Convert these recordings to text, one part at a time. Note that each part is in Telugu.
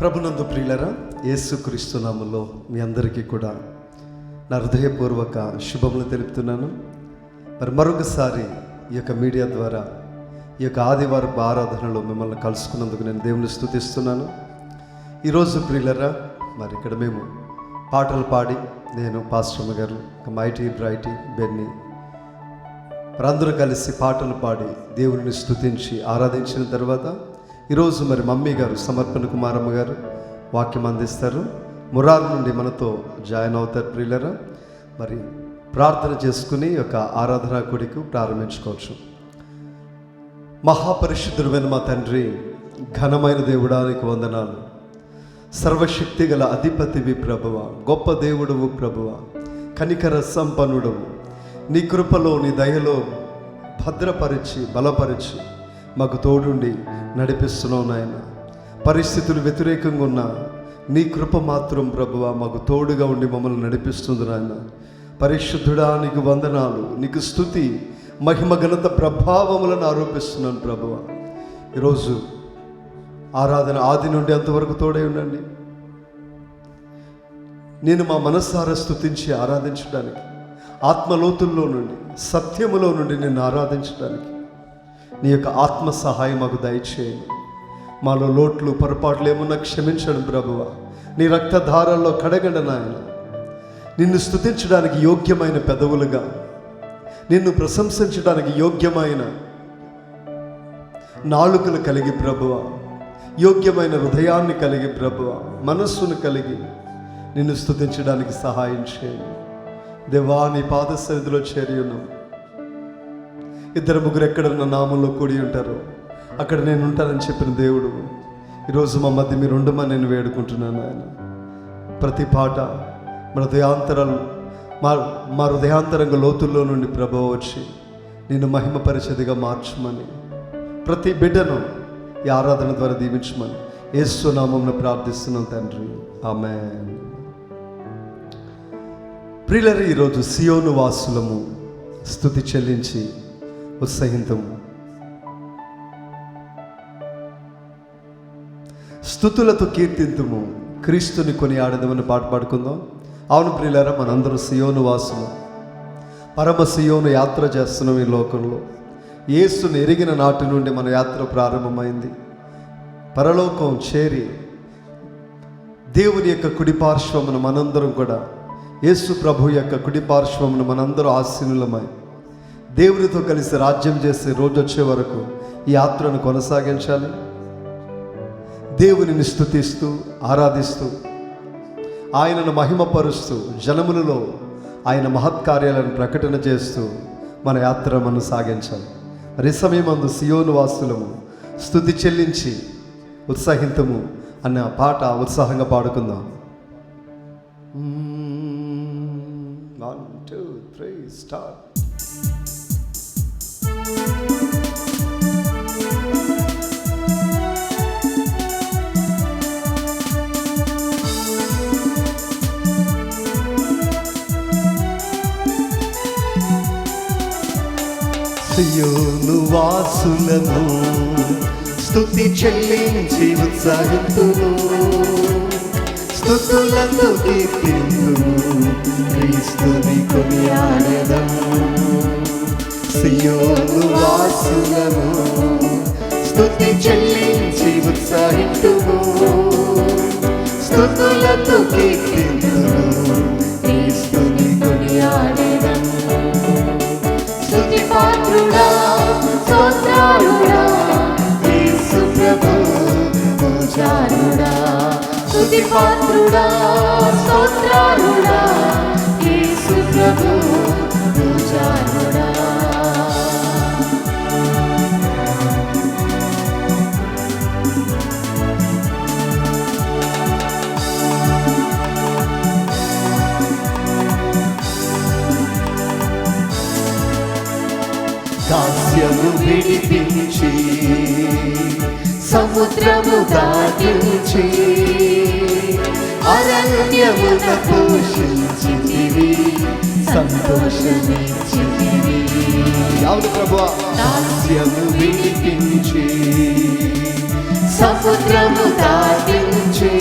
ప్రభునందు ప్రియులరా, యేసుక్రీస్తు నామములో మీ అందరికీ కూడా నా హృదయపూర్వక శుభములు తెలుపుతున్నాను. మరొకసారి ఈ యొక్క మీడియా ద్వారా ఈ యొక్క ఆదివారపు ఆరాధనలో మిమ్మల్ని కలుసుకున్నందుకు నేను దేవుని స్తుతిస్తున్నాను. ఈరోజు ప్రియులరా, ఇక్కడ మేము పాటలు పాడి, నేను పాస్టర్ గారు, మైటీ బ్రైటీ బెన్నీ అందరూ కలిసి పాటలు పాడి దేవుని స్తుతించి ఆరాధించిన తర్వాత ఈరోజు మమ్మీ గారు సమర్పణ కుమారమ్మ గారు వాక్యం అందిస్తారు. మురార్ నుండి మనతో జాయిన్ అవుతారు. ప్రియులరా, ప్రార్థన చేసుకుని ఒక ఆరాధనా కూడికి ప్రారంభించుకోవచ్చు. మహాపరిశుద్ధుడైన మా తండ్రి, ఘనమైన దేవుడానికి వందనాలు. సర్వశక్తి గల అధిపతివి ప్రభువ, గొప్ప దేవుడువు ప్రభువ, కనికర సంపన్నుడవు. నీ కృపలో నీ దయలో భద్రపరిచి బలపరిచి మాకు తోడుండి నడిపిస్తున్నావు నాయన. పరిస్థితులు వ్యతిరేకంగా ఉన్న నీ కృప మాత్రం ప్రభువ మాకు తోడుగా ఉండి మమ్మల్ని నడిపిస్తుంది నాయన. పరిశుద్ధుడా, నీకు వందనాలు, నీకు స్తుతి, మహిమ ఘనత ప్రభావములను ఆరోపిస్తున్నాను ప్రభువ. ఈరోజు ఆరాధన ఆది నుండి అంతవరకు తోడై ఉండండి. నేను మా మనస్సారా స్తుతించి ఆరాధించడానికి, ఆత్మలోతుల్లో నుండి సత్యములో నుండి నిన్ను ఆరాధించడానికి నీ యొక్క ఆత్మ సహాయం మాకు దయచేయండి. మాలో లోట్లు పొరపాట్లు ఏమున్నా క్షమించడం ప్రభువ. నీ రక్తధారాల్లో కడగండి నాయన. నిన్ను స్తుతించడానికి యోగ్యమైన పెదవులుగా, నిన్ను ప్రశంసించడానికి యోగ్యమైన నాలుకలు కలిగి ప్రభువ, యోగ్యమైన హృదయాన్ని కలిగి ప్రభువ, మనస్సును కలిగి నిన్ను స్తుతించడానికి సహాయం చేయండి. దేవా, నీ పాద సన్నిధిలో చేరి ఉన్నాం. ఇద్దరు ముగ్గురు ఎక్కడన్నా నామంలో కూడి ఉంటారో అక్కడ నేను ఉంటానని చెప్పిన దేవుడు, ఈరోజు మా మధ్య మీరు ఉండమని నేను వేడుకుంటున్నాను ఆయన. ప్రతి పాట మన హృదయాంతరాలు మా హృదయాంతరంగ లోతుల్లో నుండి ప్రభావం వచ్చి నిన్ను మహిమ పరిచదిగా మార్చమని, ప్రతి బిడ్డను ఈ ఆరాధన ద్వారా దీవించమని యేసు నామమున ప్రార్థిస్తున్నాం తండ్రి, ఆమేన్. ప్రియులరా, ఈరోజు సియోను వాసులము స్తుతి చెల్లించి ఉత్సహింతము. స్తుతులతో కీర్తింతుము, క్రీస్తుని కొనియాడదమని పాట పాడుకుందాం. అవును ప్రియులారా, మనందరూ సియోను వాసులు, పరమ సియోను యాత్ర చేస్తున్నాం. ఈ లోకంలో యేసుని ఎరిగిన నాటి నుండి మన యాత్ర ప్రారంభమైంది. పరలోకం చేరి దేవుని యొక్క కుడిపార్శ్వమున మనందరం కూడా, యేసు ప్రభు యొక్క కుడిపార్శ్వమున మనందరూ ఆసీనులమై దేవునితో కలిసి రాజ్యం చేసే రోజు వచ్చే వరకు ఈ యాత్రను కొనసాగించాలి. దేవునిని స్తుతిస్తూ ఆరాధిస్తూ ఆయనను మహిమపరుస్తూ జనములలో ఆయన మహత్కార్యాలను ప్రకటన చేస్తూ మన యాత్ర మనం సాగించాలి. మరి సమయమందు సియోను వాసులము స్తుతి చెల్లించి ఉత్సాహింతము అన్న పాట ఉత్సాహంగా పాడుకుందాం. 1 2 3 స్టార్ట్. సియోను వాసులను స్తుతి చెల్లించి ఉత్సాహింతును, స్తుతులతో కీర్తింతును, క్రీస్తుని కొనియాడెదము. సియోను వాసులను స్తుతి చెల్లించి ఉత్సాహింతును, స్తుతులతో కీర్తింతును, క్రీస్తుని కొనియాడెదము. స్తుతి పాత్రుడా, స్తోత్రాలుడా, యేసు ప్రభు పూజారుడా. స్తుతి పాత్రుడా, స్తోత్రాలుడా, యేసు ప్రభు పూజారుడా. దాస్యము విడిపించి సముద్రము దాటించి అరణ్యమున పోషించితివి, సంతోషమిచ్చితివి. అవును ప్రభువా, దాస్యము విడిపించి సముద్రము దాటించి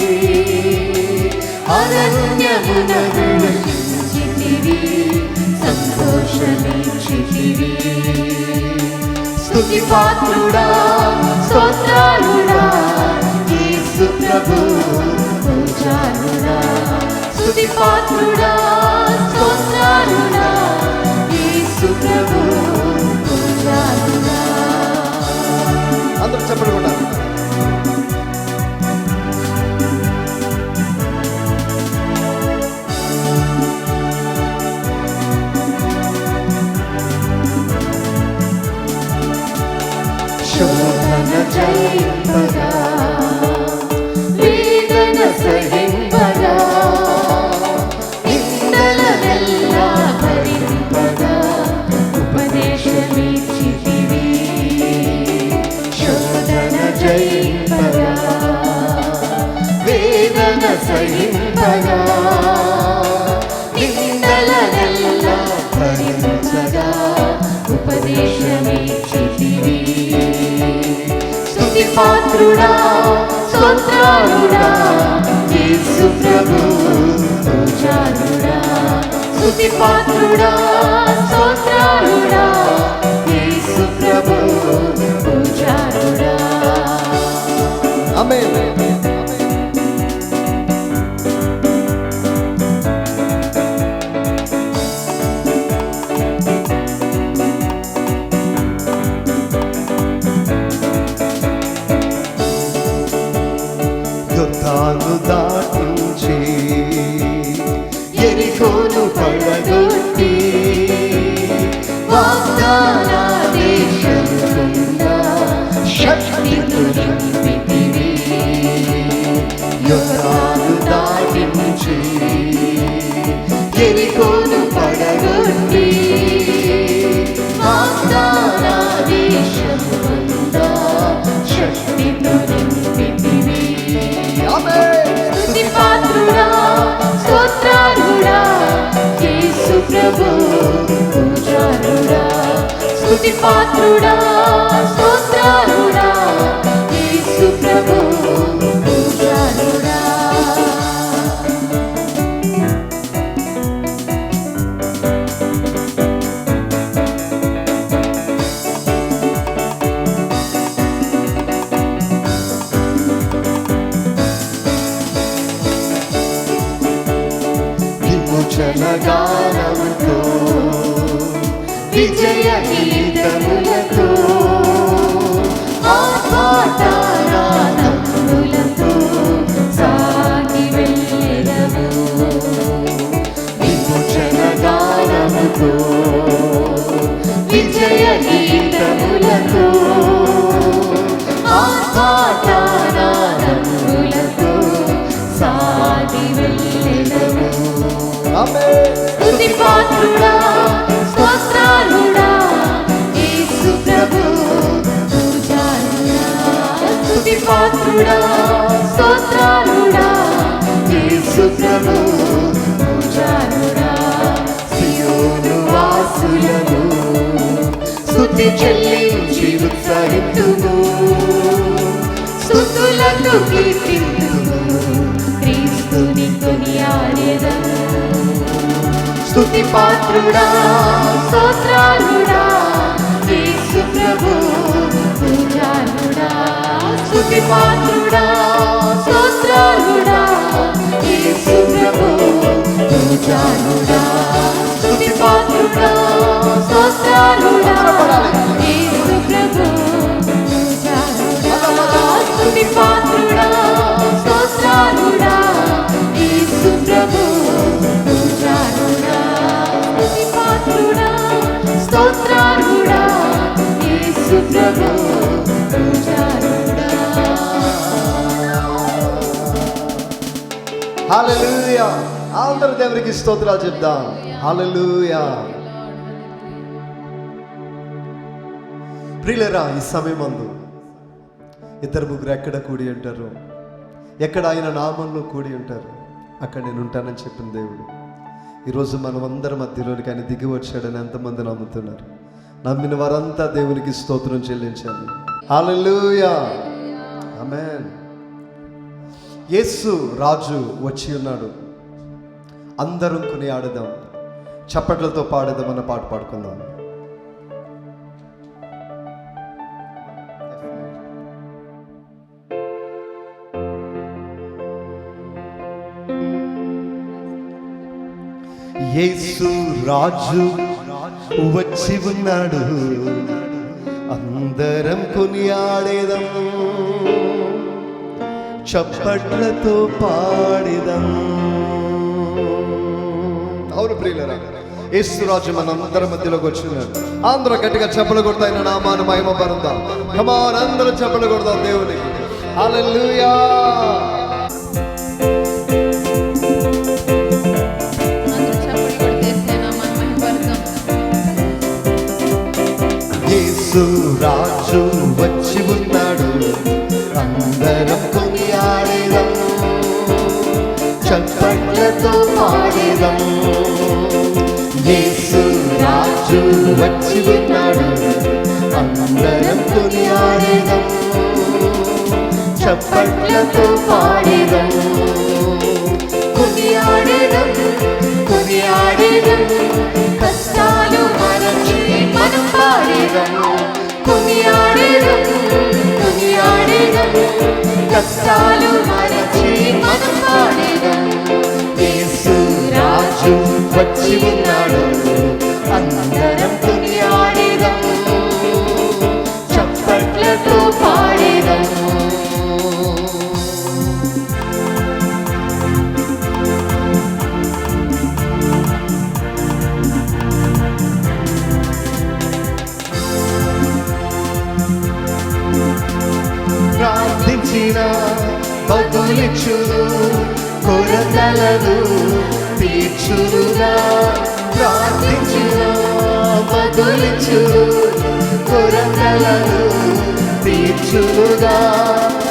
అరణ్యమున దర్శించితివి, సంతోషమిచ్చితివి. స్తుతి పాత్రుడా స్తోత్రాలుడా యేసు ప్రభు పూజారుడా. స్తుతి పాత్రుడా స్తోత్రాలుడా యేసు ప్రభు పూజారుడా. అందరూ చెప్పండి కూడా. శోధన జయింపగా, వేదన సహింపగా, నిందలనెల్లా భరింపగా ఉపదేశమిచ్చితివి. శోధన జయింపగా, వేదన సహింపగా, నిందలనెల్లా భరించగా ఉపదేశమిచ్చితివి. స్తుతి పాత్రుడా స్తోత్రాలుడా యేసు ప్రభు పూజారుడా. స్తుతి పాత్రుడా స్తోత్రాలుడా యేసు ప్రభు పూజారుడా. ఆమేన్. యుద్ధాలు దాటించి యెరికోను పడగొట్టి, వాగ్దాన దేశము గుండా శక్తితో నింపితివి. యోర్దాను దాటించి యెరికోను పడగొట్టి, వాగ్దాన దేశము గుండా శక్తితో నింపితివి. స్తుతి పాత్రుడా స్తోత్రాలుడా యేసు ప్రభు పూజారుడా. స్తుతి పాత్రుడా స్తోత్రాలుడా యేసు ప్రభు పూజారుడా. విమోచనగానముతో, విజయ గీతములతో, ఆర్భాటాలతో సాగి వెళ్ళెదము. విమోచనగానముతో, విజయ గీతములతో, ఆర్భాటాలతో సాగి వెళ్ళెదము. స్తుతి పాత్రుడా స్తోత్రాలుడా యేసు ప్రభు పూజారుడా. స్తుతి పాత్రుడా స్తోత్రాలుడా యేసు ప్రభు పూజారుడా. సియోను వాసులము స్తుతి చెల్లించి ఉత్సహింతుము, స్తుతులను కీర్తింతుము, క్రీస్తుని కొనియాడెదము. స్తుతి పాత్రుడా స్తోత్రాలుడా యేసు ప్రభు పూజారుడా. స్తుతి పాత్రుడా స్తోత్రాలుడా యేసు ప్రభు పూజారుడా. స్తుతి పాత్రుడా స్తోత్రాలుడా యేసు ప్రభు పూజారుడా. స్తుతి పాత్రుడా స్తోత్రాలుడా యేసు ప్రభు పూజారుడా. స్తుతి పాత్రుడా స్తోత్రాలుడా యేసు ప్రభు పూజారుడా. హల్లెలూయా. అందరూ దేవునికి స్తోత్రాలు చెప్దాం. హల్లెలూయా. ప్రియులరా, ఈ సమయమందు ఇద్దరు ముగ్గురు ఎక్కడ కూడి ఉంటారు, ఎక్కడ ఆయన నామంలో కూడి ఉంటారు, అక్కడ నేను ఉంటానని చెప్పిన దేవుడు ఈరోజు మనం అందరి మధ్యలోనికి ఆయన దిగి వచ్చాడని ఎంతమంది నమ్ముతున్నారు? నమ్మిన వారంతా దేవునికి స్తోత్రం చెల్లించాలి. హల్లెలూయా. ఆమేన్. యేసు రాజు వచ్చి ఉన్నాడు. అందరం కొనియాడదాం, చప్పట్లతో పాడదాం అన్న పాట పాడుకుందాం. యేసు రాజు వచ్చి ఉన్నాడు, అందరం కొనియాడేదం, చప్పట్లతో పాడేదం. అవును ప్రియులరా, యేసు రాజు మనందరి మధ్యలోకి వచ్చినాడు. అందరూ గట్టిగా చప్పలు కొడతాయి, నామాను మహిమ పరుద్దాం. కమాన్, అందరూ చప్పలు కొడతాం దేవునికి. హల్లెలూయా. యేసు రాజు వచ్చి ఉన్నాడు, అందరం కొనియాడేదం, చప్పట్లతో పాడేదం. యేసు రాజు వచ్చి ఉన్నాడు, అందరం కొనియాడేదం, చప్పట్లతో పాడేదం. కొనియాడేదం, కొనియాడేదం, కష్టాలు మరచి మనం పాడేదం. కొనియాడేదం, కొనియాడేదం, కష్టాలు మరచి మనం పాడేదం. యేసు రాజు వచ్చి ఉన్నాడు, అందరం కొనియాడేదం, చప్పట్లతో పాడేదం. ప్రార్థించిన బదులిచ్చును, కొరతలను తీర్చునుగా. ప్రార్థించిన బదులిచ్చును, కొరతలను తీర్చునుగా.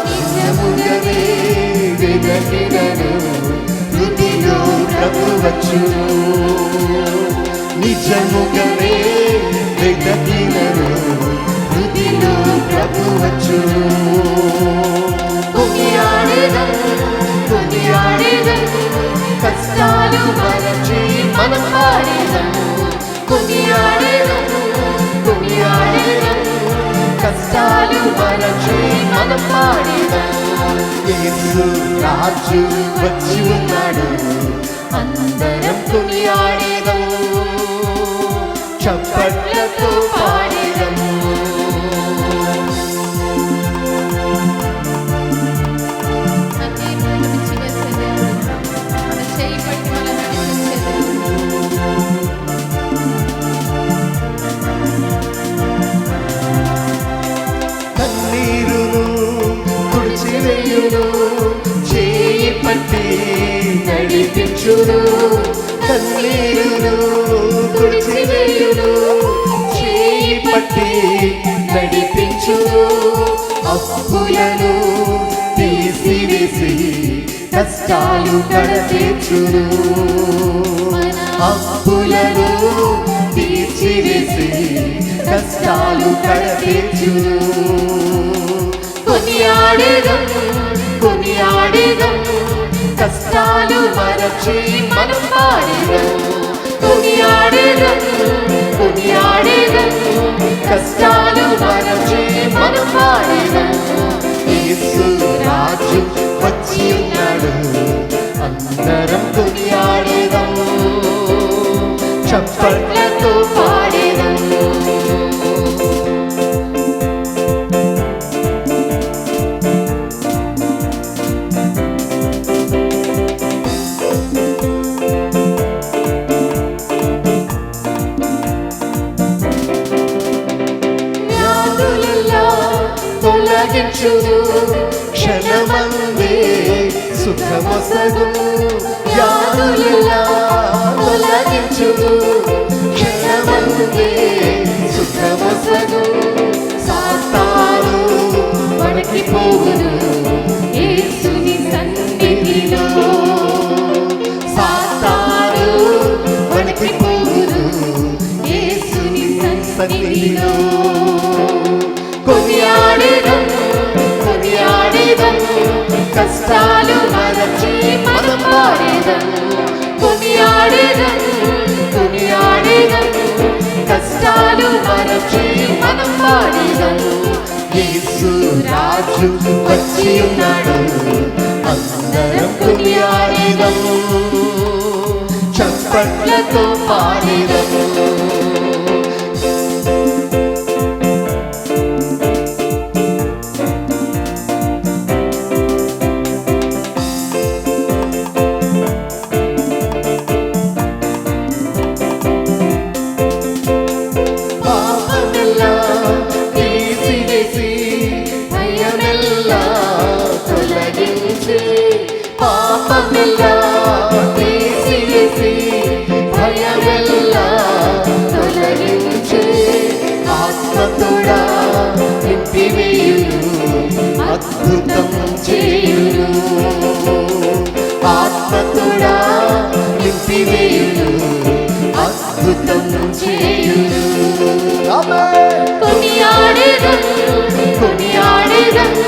నిజముగనే వెదకినను, హృదిలో ప్రభు వచ్చును. నిజముగనే వెదకినను, హృదిలో ప్రభు వచ్చును. కొనియాడేదం, కొనియాడేదం, కష్టాలు మరచి మనం పాడేదం. కొనియాడేదం, కొనియాడేదం, కష్టాలు మరచి మనం పాడేదం. యేసు రాజు వచ్చి ఉన్నాడు, అందరం కొనియాడేదం, చప్పట్లతో పాడేదం. కన్నీరును తుడిచివేయును, చేయి పట్టి నడిపించును. కన్నీరును తుడిచివేయును, చేయి పట్టి నడిపించును. అప్పులను తీసివేసి కష్టాలు కడతీర్చును. అప్పులను తీర్చివేసి కష్టాలు కడతీర్చును. కొనియాడేదం, కొనియాడేదం, కష్టాలు మరచి మనం పాడేదం. కొనియాడేదం, కొనియాడేదం, కష్టాలు మరచి మనం పాడేదం. యేసు రాజు వచ్చి ఉన్నాడు, అందరం కొనియాడేదం, చప్పట్లతో పాడేదం. తొలగించును, క్షణమందే సుఖమొసగును. వ్యాధులెల్లా తొలగించును, క్షణమందే సుఖమొసగును. సాతాను వణికిపోవును యేసుని సన్నిధిలో. సాతాను వణికిపోవును యేసుని సన్నిధిలో. కొనియాడేదం, కొనియాడేదం, కష్టాలు మరచి మనం పాడేదం. కొనియాడేదం, కొనియాడేదను కొనియాడేదను కష్టాలు మరచి మనం పాడేదను యేసు రాజు వచ్చి ఉన్నాడు అందరం కొనియాడేదము చప్పట్లతో పాడేదము పాపమెల్లా తీసివేసి భయమెల్లా తొలగించి ఆత్మతోడా నింపివేయును అద్భుతం చేయును ఆత్మతోడా నింపివేయును అద్భుతం చేయును కొనియాడేదను కొనియాడేదను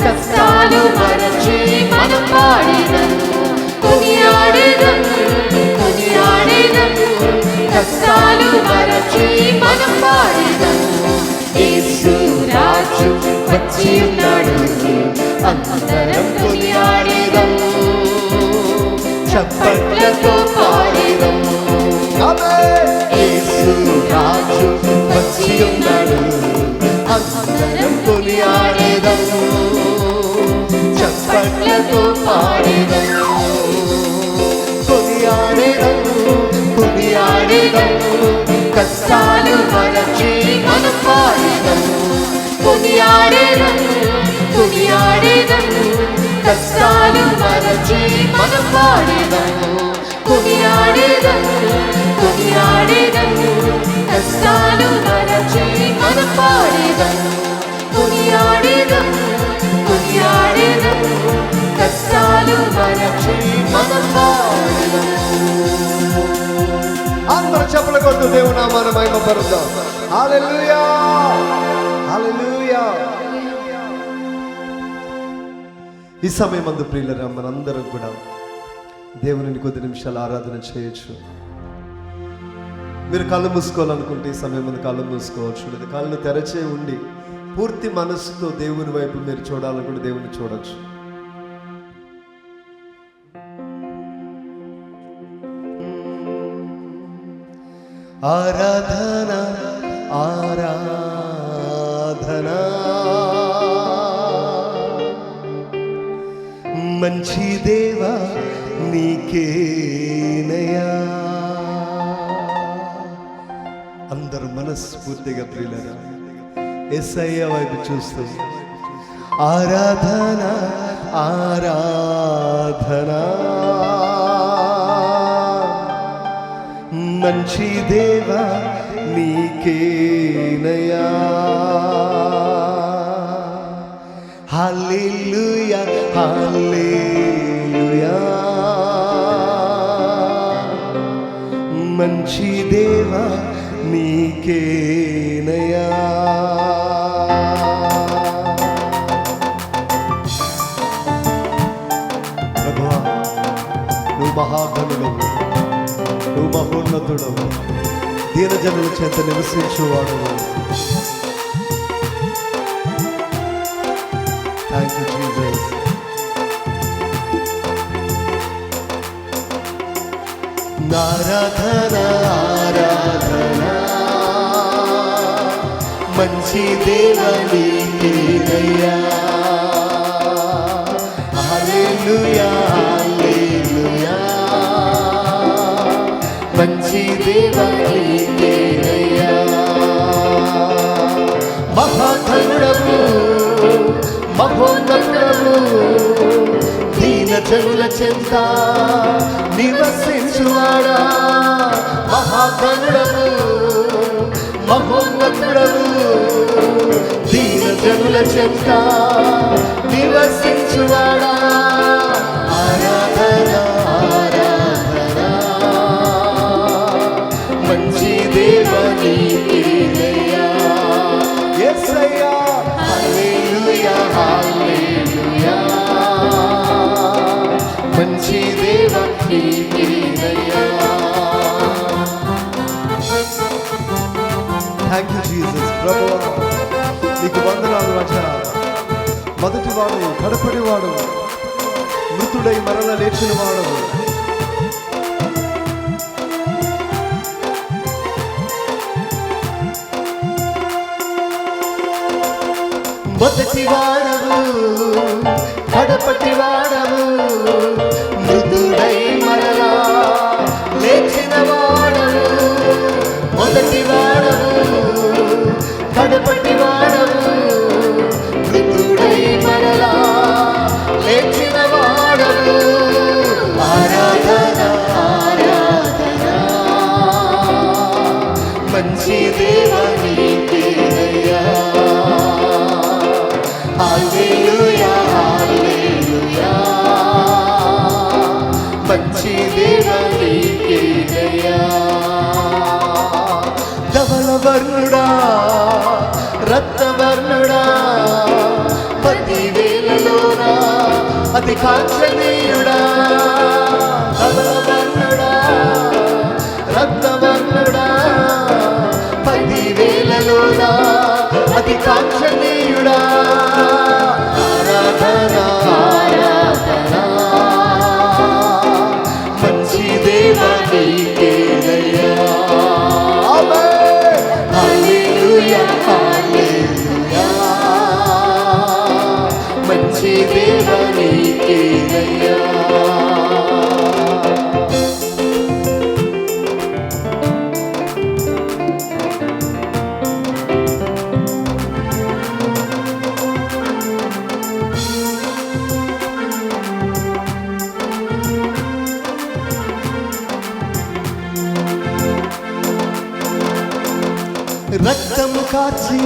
కష్టాలు మరచి మనం పాడేదను కొనియాడేదను కొనియాడేదను కష్టాలు మరచి మనం పాడేదను యేసు రాజు వచ్చి ఉన్నాడు అందరం కొనియాడేదము చప్పట్లతో పాడేదము యేసు రాజు వచ్చి ఉన్నాడు అందరం కొనియాడేదము చప్పట్లతో పాడేదము కొనియాడేదము కొనియాడేదము కష్టాలు మరచి మనం పాడేదము కొనియాడేదము కొనియాడేదము కష్టాలు మరచి మనం పాడేదము కొనియాడేదము కొనియాడేదము కష్టాలు మరచి మనం పాడేదము కొనియాడేదము కొనియాడేదము కష్టాలు మరచి మనం పాడేదము అందరూ చప్పట్లు కొట్టు దేవుని నామాన్ని మహిమపరుద్దాం. హల్లెలూయా హల్లెలూయా. ఈ సమయం అందు ప్రియులరా మనందరం కూడా దేవుని కొద్ది నిమిషాలు ఆరాధన చేయొచ్చు. మీరు కళ్ళు మూసుకోవాలనుకుంటే ఈ సమయం ముందు కళ్ళు మూసుకోవచ్చు, లేదా కళ్ళు తెరచే ఉండి పూర్తి మనస్సుతో దేవుని వైపు మీరు చూడాలనుకుంటే దేవుని చూడొచ్చు. ఆరాధన ఆరాధన మంచి దేవా నీకేనయా. అందరూ మనస్ఫూర్తిగా ప్రియులరా యేసయ్య వైపు చూస్తూ ఆరాధన ఆరాధన మంచి దేవా నీకేనయా. హల్లెలూయా హల్లెలూయా. మంచి దేవా నీకేనయా. ప్రభువా నువ్వు మహాగణుడవు, నువ్వు మహోన్నతుడవు, దీనజనుల చేత నివసించువాడు. Thank you Jesus. ఆరాధన ఆరాధన మంచి దేవా నీకేనయ్యా. హల్లెలూయా హల్లెలూయా. మంచి దేవా నీకేనయ్యా. మహాగణుడవు మహోన్నతుడవు, దీనజనుల చెంత నివసించువాడా. మహాగణుడవు మహోన్నతుడవు, దీనజనుల చెంత నివసించువాడా. ఆరాధన ఆరాధన మంచి దేవా నీకేనయ్యా. యేసయ్యా హల్లెలూయా హల్లెలూయా. మంచి దేవా నీకేనయ్యా. ప్రభువా నీకు వందనాలు రాజా. మొదటివాడు కడపటివాడు మృతుడై మరల లేచిన వాడు మొదటి వాడవు కడపటి వాడవు మృదుడై మరలా లేచిన వాడవు. మొదటి వాడవు కడపటి వాడవు మృదుడై మరలా లేచిన వాడవు. ఆరాధన ఆరాధన మంచి దేవా నీకేనయ్యా. హల్లెలూయా హల్లెలూయా మంచి దేవా నీకేనయ్యా. ధవళవర్ణుడా రత్నవర్ణుడా పదివేలలోనా అతి కాంక్షణీయుడా. ధవళవర్ణుడా రత్నవర్ణుడా పదివేలలోనా అతి కాంక్షణీయుడా. ఆరాధన ఆరాధన మంచి దేవా నీకేనయ్యా. హల్లెలూయా హల్లెలూయా మంచి దేవా నీకేనయ్యా. రక్తము కాచి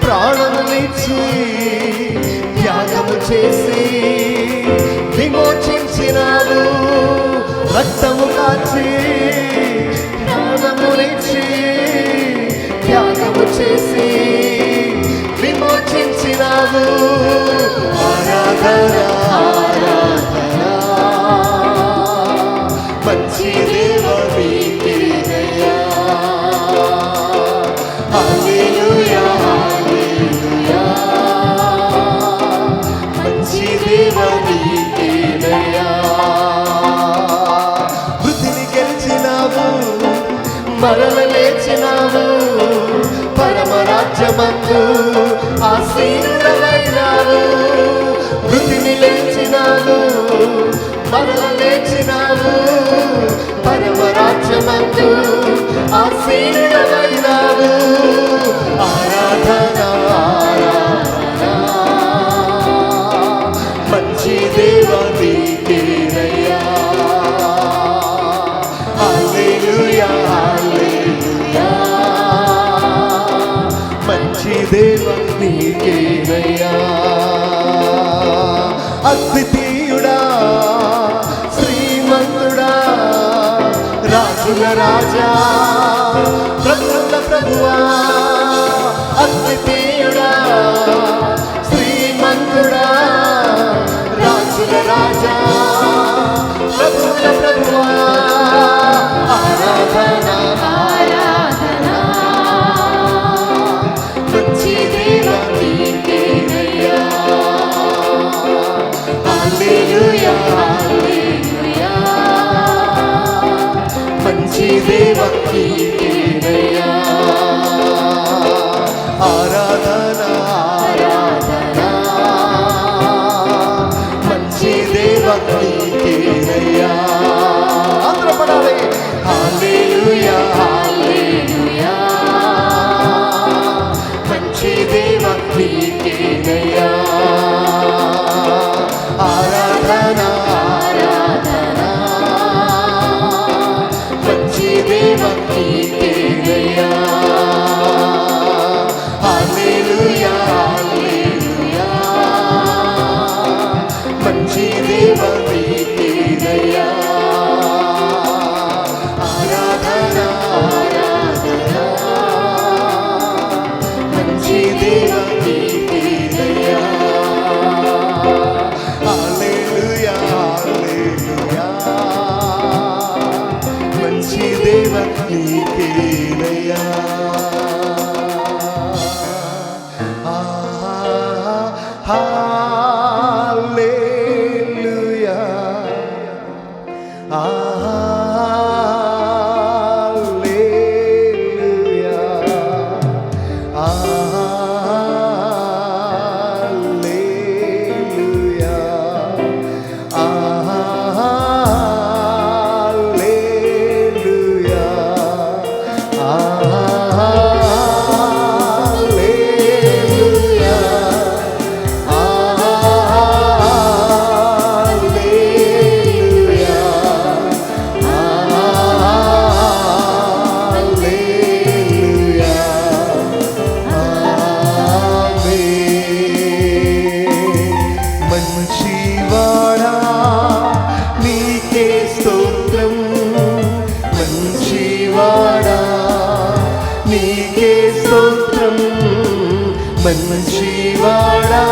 ప్రాణములిచ్చి త్యాగము చేసి విమోచించినావు. రక్తము కాచి ప్రాణములిచ్చి త్యాగము చేసి విమోచించినావు. ఆరాధన ఆరాధన మంచి దేవా నీకేనయ్యా. హల్లెలూయా హల్లెలూయా మంచి దేవా నీకేనయ్యా. వృద్ధిని గెలిచినావు మరల లేచినావు. పరమరాజ్యమందు ఆసీనుడవైనావు. వృద్ధిని లేచినావు మరల లేచినావు. పరమరాజ్యమందు ఆసీనుడవైనావు. ఆరాధన ఆరాధన మంచి దేవా నీకేనయ్యా. హల్లెలూయా హల్లెలూయా మంచి దేవా నీకేనయ్యా. అద్వితీయుడా శ్రీమంతుడా రాజుల రాజా ప్రభుల ప్రభువా. అద్వితీయుడా శ్రీమంతుడా రాజుల రాజా ప్రభుల ప్రభువా. ఆరాధన ఆరాధన మంచి దేవా నీకేనయ్యా. హల్లెలూయా హల్లెలూయా మంచి దేవా నీకేనయ్యా. ఆరాధన ఆరాధన మంచి దేవా నీకేనయ్యా. అందరూ పడాలి. హల్లెలూయా హల్లెలూయా మంచి దేవా నీకేనయ్యా. ఆరాధన ఆరాధన మంచి దేవా నీకేనయ్యా. హల్లెలూయా హల్లెలూయా మంచి దేవా నీకేనయ్యా. ఆరాధన ఆరాధన మంచి దేవా నీకేనయ్యా. హల్లెలూయా మంచివాడా నీకే స్తోత్రం, మంచివాడా నీకే స్తోత్రం, మంచివాడా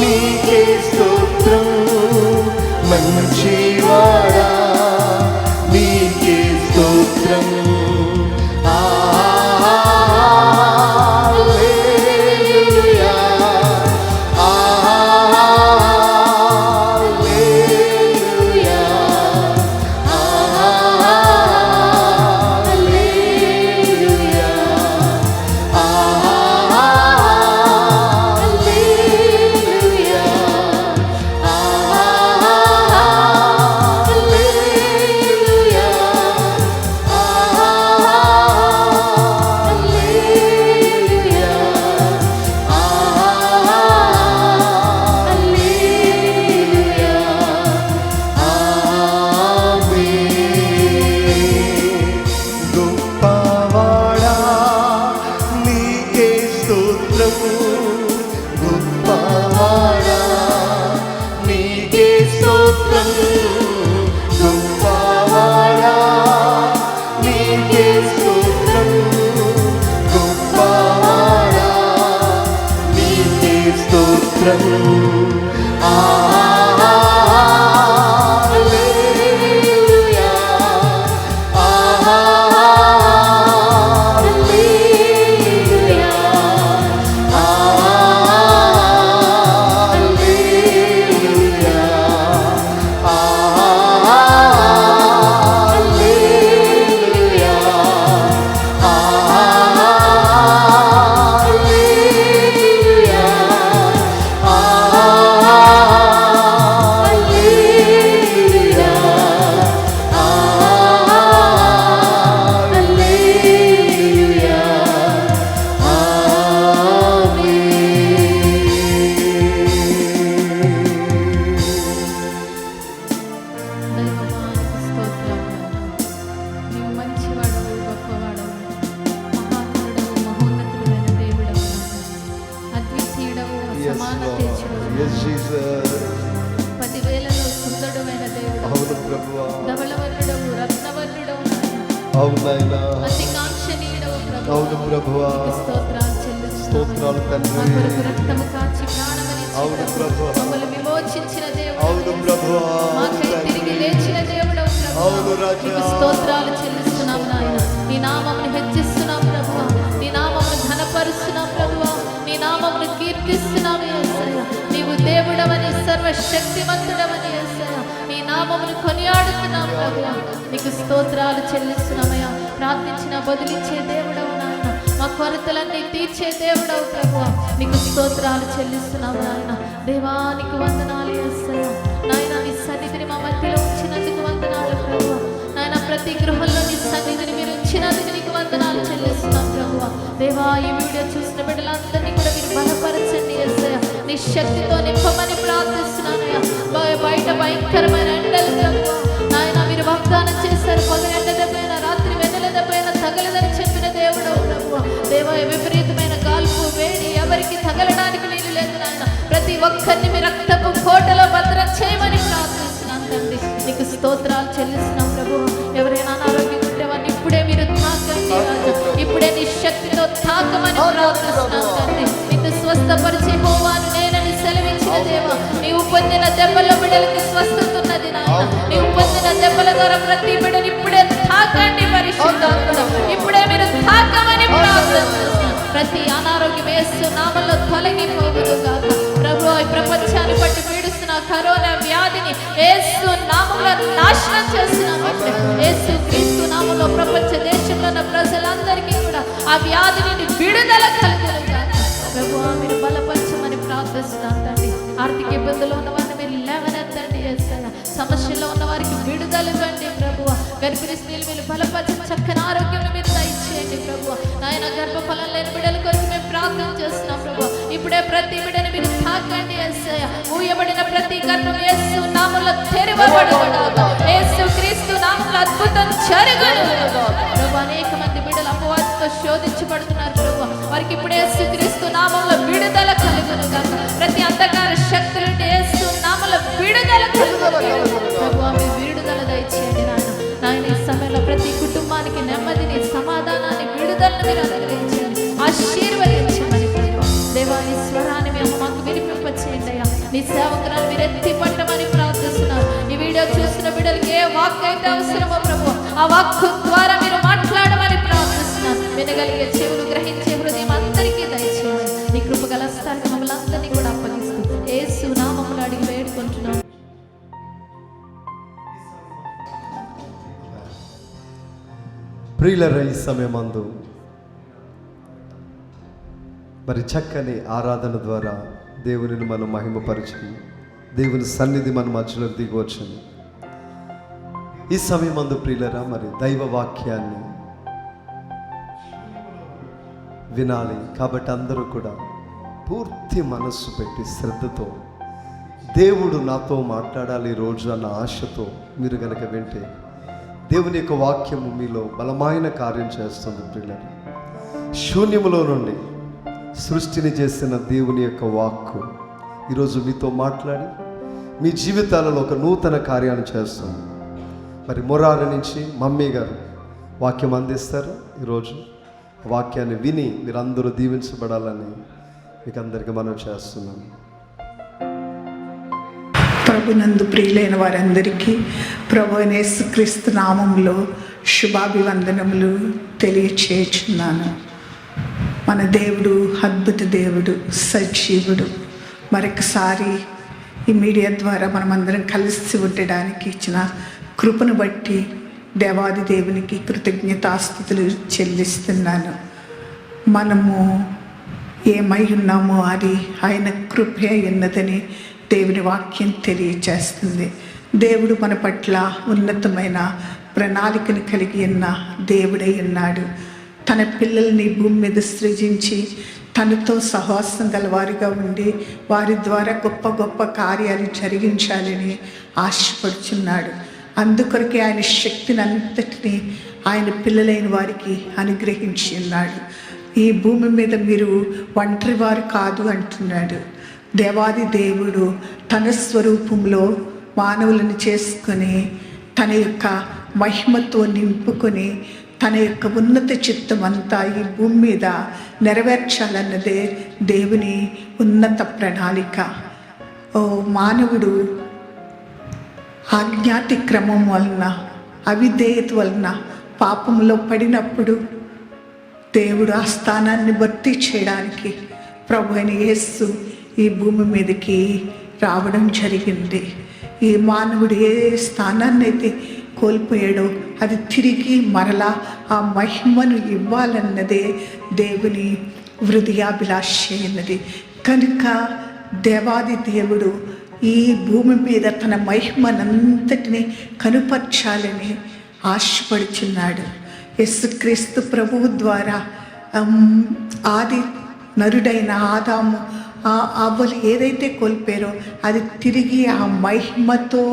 నీకే స్తోత్రం, మంచివాడా నీకే స్తోత్రం. గొప్పవాడా నీకే స్తోత్రం, గొప్పవాడా నీకే స్తోత్రం, గొప్పవాడా నీకే స్తోత్రం. పదివేలలో సుందరుడైన దేవుడు, అవును ప్రభువా, ధవళవర్ణుడవు, రత్నవర్ణుడవు, అవునైనా అతి కాంక్షణీయుడవు ప్రభువా, అవును ప్రభువా, స్తోత్రాలు చెల్లిస్తున్నాము. స్తోత్రాలు తండ్రి, మా కొరకు రక్తము కాచి ప్రాణమని అవును ప్రభువా, మమ్మల్ని విమోచించిన దేవుడు, అవును ప్రభువా, మాకై తిరిగి లేచిన దేవుడవు ప్రభువా, అవును రాజా, నీకు స్తోత్రాలు చెల్లిస్తున్నాము నాయన. నీ నామమును హెచ్చిస్తున్నాం ప్రభువా, నీ నామమును ఘనపరుస్తున్నాం ప్రభువా, నీ నామమును కీర్తిస్తున్నాము యేసయ్య. నీవు దేవుడవని, సర్వశక్తిమంతుడవని యేసయ్య, నీ నామమును కొనియాడుతున్నాం ప్రభువా, నీకు స్తోత్రాలు చెల్లిస్తున్నామయ్యా. ప్రార్థించిన బదులిచ్చే దేవుడవు నాయన, మా కొరతలన్నీ తీర్చే దేవుడవు ప్రభువా, నీకు స్తోత్రాలు చెల్లిస్తున్నాము నాయన. దేవానికి వందనాలు యేసయ్య. నాయన నీ సన్నిధిని మా మధ్యలో ఉంచినందుకు వందనాలు ప్రభువా. నాయన ప్రతి గృహంలో నీ సన్నిధిని మీరు ఉంచినందుకు నీకు వందనాలు చెల్లిస్తున్నాం ప్రభువా. దేవా, ఈ వీడియో చూసిన బిడ్డలందరినీ కూడా మీరు బలపరచండి యేసయ్య. నీ శక్తితో నింపమని ప్రార్థిస్తున్నానయ్యా. బయట భయంకరమైన ఎండలు ప్రభువా, నాయన మీరు వాగ్దానం చేశారు, పగలు ఎండ దెబ్బైనా రాత్రి వెన్నెల దెబ్బైనా తగలదని చెప్పిన దేవుడు ప్రభువా. దేవా, విపరీతమైన గాల్పు వేడి ఎవరికి తగలడానికి వీలు లేదు నాయన. ప్రతి ఒక్కరిని మీ రక్తపు కోటలో భద్రం చేయమని ప్రార్థిస్తున్నాను తండ్రి. నీకు స్తోత్రాలు చెల్లిస్తున్నాం ప్రభువా. ఎవరైనా అనారోగ్యం ఉంటే వారిని ఇప్పుడే మీరు తాకండి రాజా, ఇప్పుడే నీ శక్తితో తాకమని ప్రార్థిస్తున్నాను తండ్రి. నిన్ను స్వస్థపరిచే హోవాను నేనని సెలవించిన దేవా, నీవు పొందిన దెబ్బల బిడ్డలకి స్వస్థత ఉన్నది నాయన. నీవు పొందిన దెబ్బల ద్వారా ప్రతి బిడ్డని ఇప్పుడే తాకండి పరిశుద్ధాత్మ, ఇప్పుడే మీరు తాకమని ప్రార్థిస్తున్నాను. ప్రతి అనారోగ్యం యేసు నామములో తొలగిపోవును గాక. ప్రభువా, ఈ ప్రపంచాన్ని బట్టి పీడిస్తున్న కరోనా వ్యాధిని యేసు నామములో నాశనం చేస్తున్నాము. యేసు క్రీస్తు నామములో ప్రపంచ దేశంలో ఉన్న ప్రజలందరికీ కూడా ఆ వ్యాధి నుండి విడుదల కలుగును గాక. ప్రభువా, మీరు బలపరచమని ప్రార్థిస్తున్నాను తండ్రి. ఆర్థిక ఇబ్బందులు ఉన్న వారిని మీరు లేవనెత్తండి యేసయ్య. సమస్యల్లో ఉన్న వారికి విడుదల ఇవ్వండి ప్రభువా. గర్భిణీ స్త్రీలు మీరు బలపరిచి చక్కని ఆరోగ్యం మీరు దయచేయండి ప్రభువా. నాయన గర్భఫలం లేని బిడ్డల కొరకు మేము ప్రార్థన చేస్తున్నాం ప్రభువా. ఇప్పుడే ప్రతి బిడ్డని మీరు తాకండి యేసయ్య. మూయబడిన ప్రతి గర్భం యేసు నామములో తెరవబడుగాక. యేసు క్రీస్తు నామములో అద్భుతం జరుగును ప్రభువా. అనేక మంది బిడ్డలు అపవాదితో శోధించబడుతున్నారు ప్రభువా. వారికి ఇప్పుడు యేసు క్రీస్తు నామములో విడుదల కలుగును గాక. ప్రతి అంధకార శక్తుల నుండి యేసు నామములో విడుదల కలుగును ప్రభువా. మీ విడుదల దయచేయండి నాయన. నాయన ఈ సమయంలో ప్రతి కుటుంబానికి నెమ్మదిని, సమాధానాన్ని, విడుదలను మీరు అనుగ్రహించండి, ఆశీర్వదించమని ప్రభువా. దేవా, నీ స్వరాన్ని మేము మాకు వినిపింపచేయండి అయ్యా. నీ సేవకురాలు మీరు ఎత్తి పట్టమని ప్రార్థిస్తున్నారు. ఈ వీడియో చూసిన బిడ్డలకి ఏ వాక్ అయితే అవసరమో ప్రభువా, ఆ వాక్కు ద్వారా మీరు మాట్లాడమని ప్రార్థిస్తున్నారు. వినగలిగే చెవులు, గ్రహించే హృదయం అందరికీ దయచేయండి. నీ కృపగల స్థాయి మమ్మల్ని అందరినీ కూడా అప్పగిస్తూ యేసు నామములో అడిగి వేడుకుంటున్నాం. ప్రియులరా, ఈ సమయమందు మరి చక్కని ఆరాధన ద్వారా దేవునిని మనం మహిమపరిచి దేవుని సన్నిధి మన మధ్యలో దిగవచ్చును. ఈ సమయమందు ప్రియులరా, మరి దైవ వాక్యాన్ని వినాలి కాబట్టి అందరూ కూడా పూర్తి మనస్సు పెట్టి శ్రద్ధతో దేవుడు నాతో మాట్లాడాలి ఈరోజు అన్న ఆశతో మీరు కనుక వింటే దేవుని యొక్క వాక్యము మీలో బలమైన కార్యం చేస్తుంది. ప్రియులారా, శూన్యములో నుండి సృష్టిని చేసిన దేవుని యొక్క వాక్కు ఈరోజు మీతో మాట్లాడి మీ జీవితాలలో ఒక నూతన కార్యాన్ని చేస్తుంది. మరి మొరారు నుంచి మమ్మీ గారు వాక్యం అందిస్తారు. ఈరోజు వాక్యాన్ని విని మీరందరూ దీవించబడాలని మీకు అందరికీ మనం చేస్తున్నాను. ప్రభునందు ప్రియులైన వారందరికీ ప్రభు అయిన యేసుక్రీస్తు నామములో శుభాభివందనములు తెలియచేయుచున్నాను. మన దేవుడు అద్భుత దేవుడు, సజీవుడు. మరొకసారి ఈ మీడియా ద్వారా మనమందరం కలిసి ఉండడానికి ఇచ్చిన కృపను బట్టి దేవాది దేవునికి కృతజ్ఞతాస్తుతులు చెల్లిస్తున్నాను. మనము ఏమై ఉన్నామో అది ఆయన కృపే ఉన్నదని దేవుని వాక్యం తెలియచేస్తుంది. దేవుడు మన పట్ల ఉన్నతమైన ప్రణాళికను కలిగి ఉన్న దేవుడై ఉన్నాడు. తన పిల్లల్ని భూమి మీద సృజించి తనతో సహవాసం గలవారిగా ఉండి వారి ద్వారా గొప్ప గొప్ప కార్యాలు జరిగించాలని ఆశపడుచున్నాడు. అందుకొరకే ఆయన శక్తిని అంతటినీ ఆయన పిల్లలైన వారికి అనుగ్రహించి ఉన్నాడు. ఈ భూమి మీద మీరు ఒంటరి వారు కాదు అంటున్నాడు. దేవాది దేవుడు తన స్వరూపంలో మానవులను చేసుకొని తన యొక్క మహిమతో నింపుకొని తన యొక్క ఉన్నత చిత్తం అంతా ఈ భూమి మీద నెరవేర్చాలన్నదే దేవుని ఉన్నత ప్రణాళిక. మానవుడు ఆజ్ఞాతిక్రమం వలన, అవిధేయత వలన పాపంలో పడినప్పుడు దేవుడు ఆ స్థానాన్ని భర్తీ చేయడానికి ప్రభు అయిన యేసు ఈ భూమి మీదకి రావడం జరిగింది. ఈ మానవుడు ఏ స్థానాన్ని అయితే కోల్పోయాడో అది తిరిగి మరలా ఆ మహిమను ఇవ్వాలన్నదే దేవుని హృదయాభిలాష అన్నది. కనుక దేవాది దేవుడు ఈ భూమి మీద తన మహిమనంతటిని కనుపర్చాలని ఆశపడుచున్నాడు. యేసుక్రీస్తు ప్రభువు ద్వారా ఆది నరుడైన ఆదాము అవ్వలు ఏదైతే కోల్పోయారో అది తిరిగి ఆ మహిమతో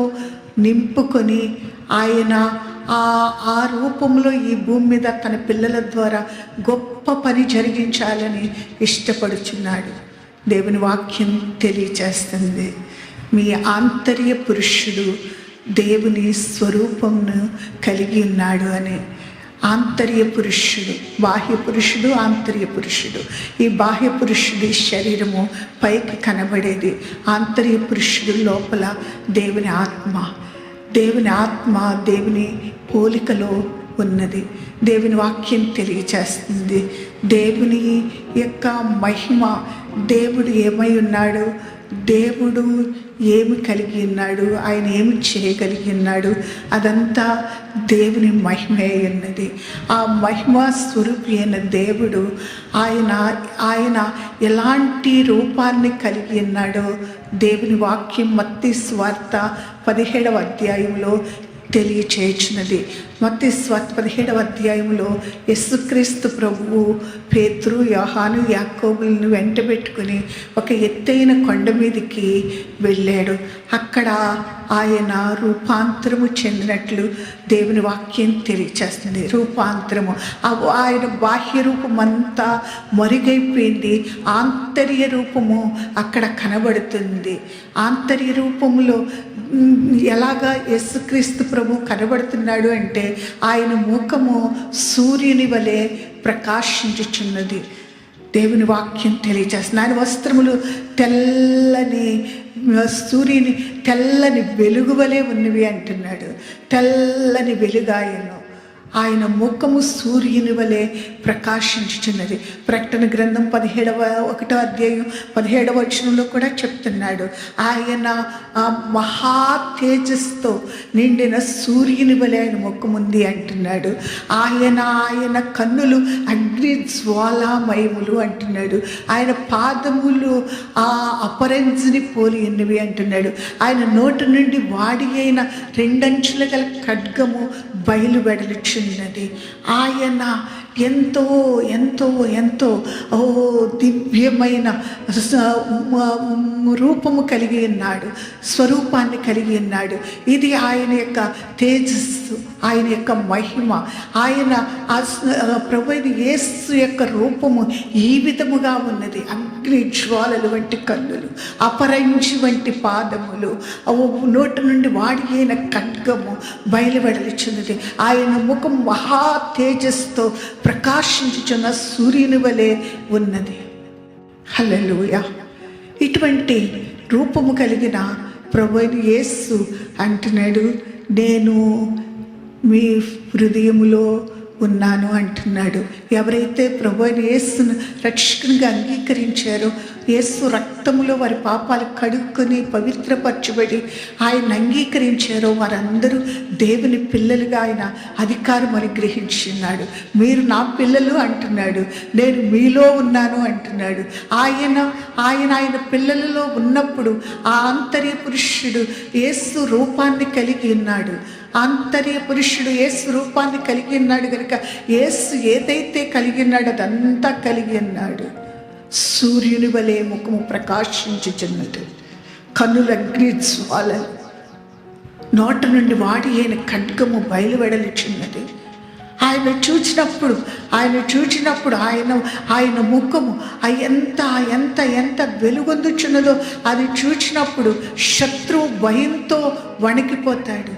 నింపుకొని ఆయన ఆ రూపంలో ఈ భూమి మీద తన పిల్లల ద్వారా గొప్ప పని జరిగించాలని ఇష్టపడుచున్నాడు. దేవుని వాక్యం తెలియచేస్తుంది. మీ ఆంతర్య పురుషుడు దేవుని స్వరూపంను కలిగి ఉన్నాడు అని. ఆంతర్య పురుషుడు, బాహ్య పురుషుడు, ఆంతర్య పురుషుడు. ఈ బాహ్య పురుషుడి శరీరము పైకి కనబడేది. ఆంతర్య పురుషుడు లోపల దేవుని ఆత్మ. దేవుని ఆత్మ దేవుని పోలికలో ఉన్నది. దేవుని వాక్యం తెలియచేస్తుంది. దేవుని యొక్క మహిమ, దేవుడు ఏమై ఉన్నాడు, దేవుడు ఏమి కలిగి ఉన్నాడు, ఆయన ఏమి చేయగలిగి ఉన్నాడు, అదంతా దేవుని మహిమే ఉన్నది. ఆ మహిమ స్వరూపి అయిన దేవుడు ఆయన ఎలాంటి రూపాన్ని కలిగి ఉన్నాడో దేవుని వాక్యం మత్తయి సువార్త 17వ అధ్యాయంలో తెలియచేయుచున్నది. మత్తయి సువార్త 17వ అధ్యాయంలో యేసుక్రీస్తు ప్రభువు పేతురు, యోహాను, యాకోబులను వెంటబెట్టుకుని ఒక ఎత్తైన కొండ మీదకి వెళ్ళాడు. అక్కడ ఆయన రూపాంతరము చెందినట్లు దేవుని వాక్యం తెలియచేస్తుంది. రూపాంతరము, ఆయన బాహ్య రూపం అంతా మరుగైపోయింది, ఆంతర్య రూపము అక్కడ కనబడుతుంది. ఆంతర్య రూపంలో ఎలాగా యేసుక్రీస్తు ప్రభు కనబడుతున్నాడు అంటే ఆయన ముఖము సూర్యుని వలె ప్రకాశించుచున్నది. దేవుని వాక్యం తెలియజేస్తుంది. ఆయన వస్త్రములు తెల్లని సూర్యుని తెల్లని వెలుగు వలె ఉన్నవి అంటున్నాడు. తెల్లని వెలుగాయను, ఆయన ముఖము సూర్యుని వలె ప్రకాశించుచున్నది. ప్రకటన గ్రంథం 1వ అధ్యాయం 17వ వచనంలో కూడా చెప్తున్నాడు, ఆయన ఆ మహా తేజస్తో నిండిన సూర్యుని వలె ఆయన ముఖం ఉంది అంటున్నాడు. ఆయన కన్నులు అగ్ని జ్వాలామయములు అంటున్నాడు. ఆయన పాదములు ఆ అపరంజిని పోలి ఉన్నవి అంటున్నాడు. ఆయన నోటి నుండి వాడి అయిన 2 అంచుల గల ఖడ్గము బయలువెడలుచున్నది. ఆయన ఎంతో ఎంతో ఎంతో దివ్యమైన రూపము కలిగి ఉన్నాడు, స్వరూపాన్ని కలిగి ఉన్నాడు. ఇది ఆయన యొక్క తేజస్సు, ఆయన యొక్క మహిమ. ఆయన ప్రభు యేసు యొక్క రూపము ఈ విధముగా ఉన్నది. అగ్ని జ్వాలలు వంటి కన్నులు, అపరంజి వంటి పాదములు, నోటి నుండి వాడి అయిన ఖడ్గము బయలువెడలుచున్నది. ఆయన ముఖం మహా తేజస్తో ప్రకాశించుచున్న సూర్యుని వలె ఉన్నది. హల్లెలూయా! ఇటువంటి రూపము కలిగిన ప్రభువైన యేసు అంటున్నాడు, నేను మీ హృదయములో ఉన్నాను అంటున్నాడు. ఎవరైతే ప్రభువైన యేసును రక్షకునిగా అంగీకరించారో, యేసు రక్తములో వారి పాపాలు కడుక్కొని పవిత్రపరచబడి ఆయన అంగీకరించారో వారందరూ దేవుని పిల్లలుగా ఆయన అధికారం అనుగ్రహించున్నాడు. మీరు నా పిల్లలు అంటున్నాడు, నేను మీలో ఉన్నాను అంటున్నాడు. ఆయన పిల్లలలో ఉన్నప్పుడు ఆ ఆంతర్య పురుషుడు యేసు రూపాన్ని కలిగి ఉన్నాడు. ఆంతర్య పురుషుడు యేసు రూపాన్ని కలిగి ఉన్నాడు కనుక యేసు ఏదైతే కలిగి ఉన్నాడో అదంతా కలిగి ఉన్నాడు. సూర్యుని వలె ముఖము ప్రకాశించుచున్నది, కన్నుల అగ్ని జ్వాలలు, నోట నుండి వాడి అయిన ఖడ్గము బయలువెడలుచున్నది. ఆయన చూచినప్పుడు ఆయన ముఖము ఎంత ఎంత ఎంత వెలుగొందుచున్నదో అది చూచినప్పుడు శత్రువు భయంతో వణికిపోతాడు.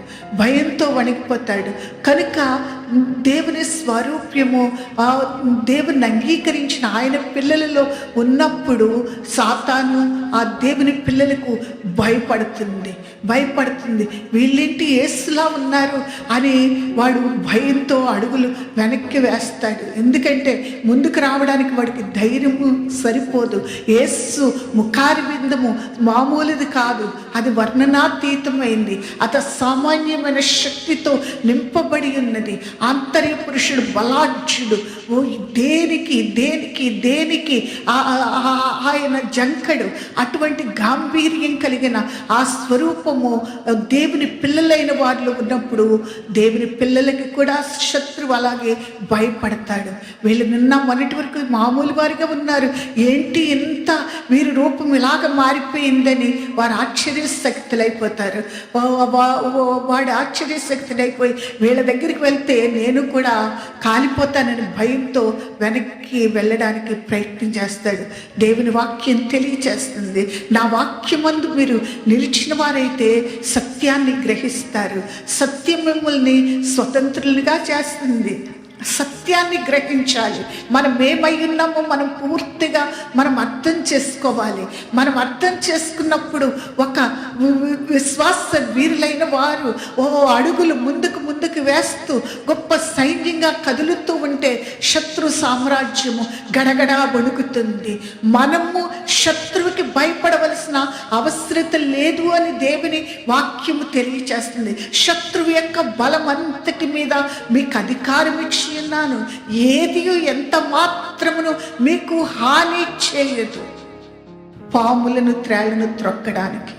కనుక దేవుని స్వరూప్యము దేవుని అంగీకరించిన ఆయన పిల్లలలో ఉన్నప్పుడు సాతాను ఆ దేవుని పిల్లలకు భయపడుతుంది. వీళ్ళేంటి యేసులా ఉన్నారు అని వాడు భయంతో అడుగులు వెనక్కి వేస్తాడు. ఎందుకంటే ముందుకు రావడానికి వాడికి ధైర్యము సరిపోదు. యేసు ముఖారి బిందము మామూలుది కాదు, అది వర్ణనాతీతమైంది, సామాన్యమైన శక్తితో నింపబడి ఉన్నది. ఆంతర్య పురుషుడు బలాఢ్యుడు. దేనికి ఆయన జంకడు. అటువంటి గాంభీర్యం కలిగిన ఆ స్వరూపము దేవుని పిల్లలైన వారిలో ఉన్నప్పుడు దేవుని పిల్లలకి కూడా శత్రువు అలాగే భయపడతాడు. వీళ్ళు నిన్న మొన్నటి వరకు మామూలు వారిగా ఉన్నారు, ఏంటి ఇంత వీరి రూపం ఇలాగ మారిపోయిందని వారు ఆశ్చర్యశక్తులైపోతారు. వాడు ఆశ్చర్యశక్తులైపోయి వీళ్ళ దగ్గరికి వెళ్తే నేను కూడా కాలిపోతానని భయంతో వెనక్కి వెళ్ళడానికి ప్రయత్నం చేస్తాడు. దేవుని వాక్యం తెలియచేస్తుంది, నా వాక్యమందు మీరు నిలిచిన వారైతే సత్యాన్ని గ్రహిస్తారు, సత్యం మిమ్మల్ని స్వతంత్రులుగా చేస్తుంది. సత్యాన్ని గ్రహించాలి. మనం ఏమై ఉన్నామో మనం పూర్తిగా మనం అర్థం చేసుకోవాలి. మనం అర్థం చేసుకున్నప్పుడు ఒక విశ్వాస వీరులైన వారు అడుగులు ముందుకు వేస్తూ గొప్ప సైన్యంగా కదులుతూ ఉంటే శత్రు సామ్రాజ్యము గడగడా వణుకుతుంది. మనము శత్రువుకి భయపడవలసిన అవసరత లేదు అని దేవుని వాక్యము తెలియచేస్తుంది. శత్రువు యొక్క బలం అంతటి మీద మీకు అధికారం ఇచ్చి ఉన్నాను, ఏది ఎంత మాత్రమును మీకు హాని చేయదు. పాములను త్రాళ్ళను త్రొక్కడానికి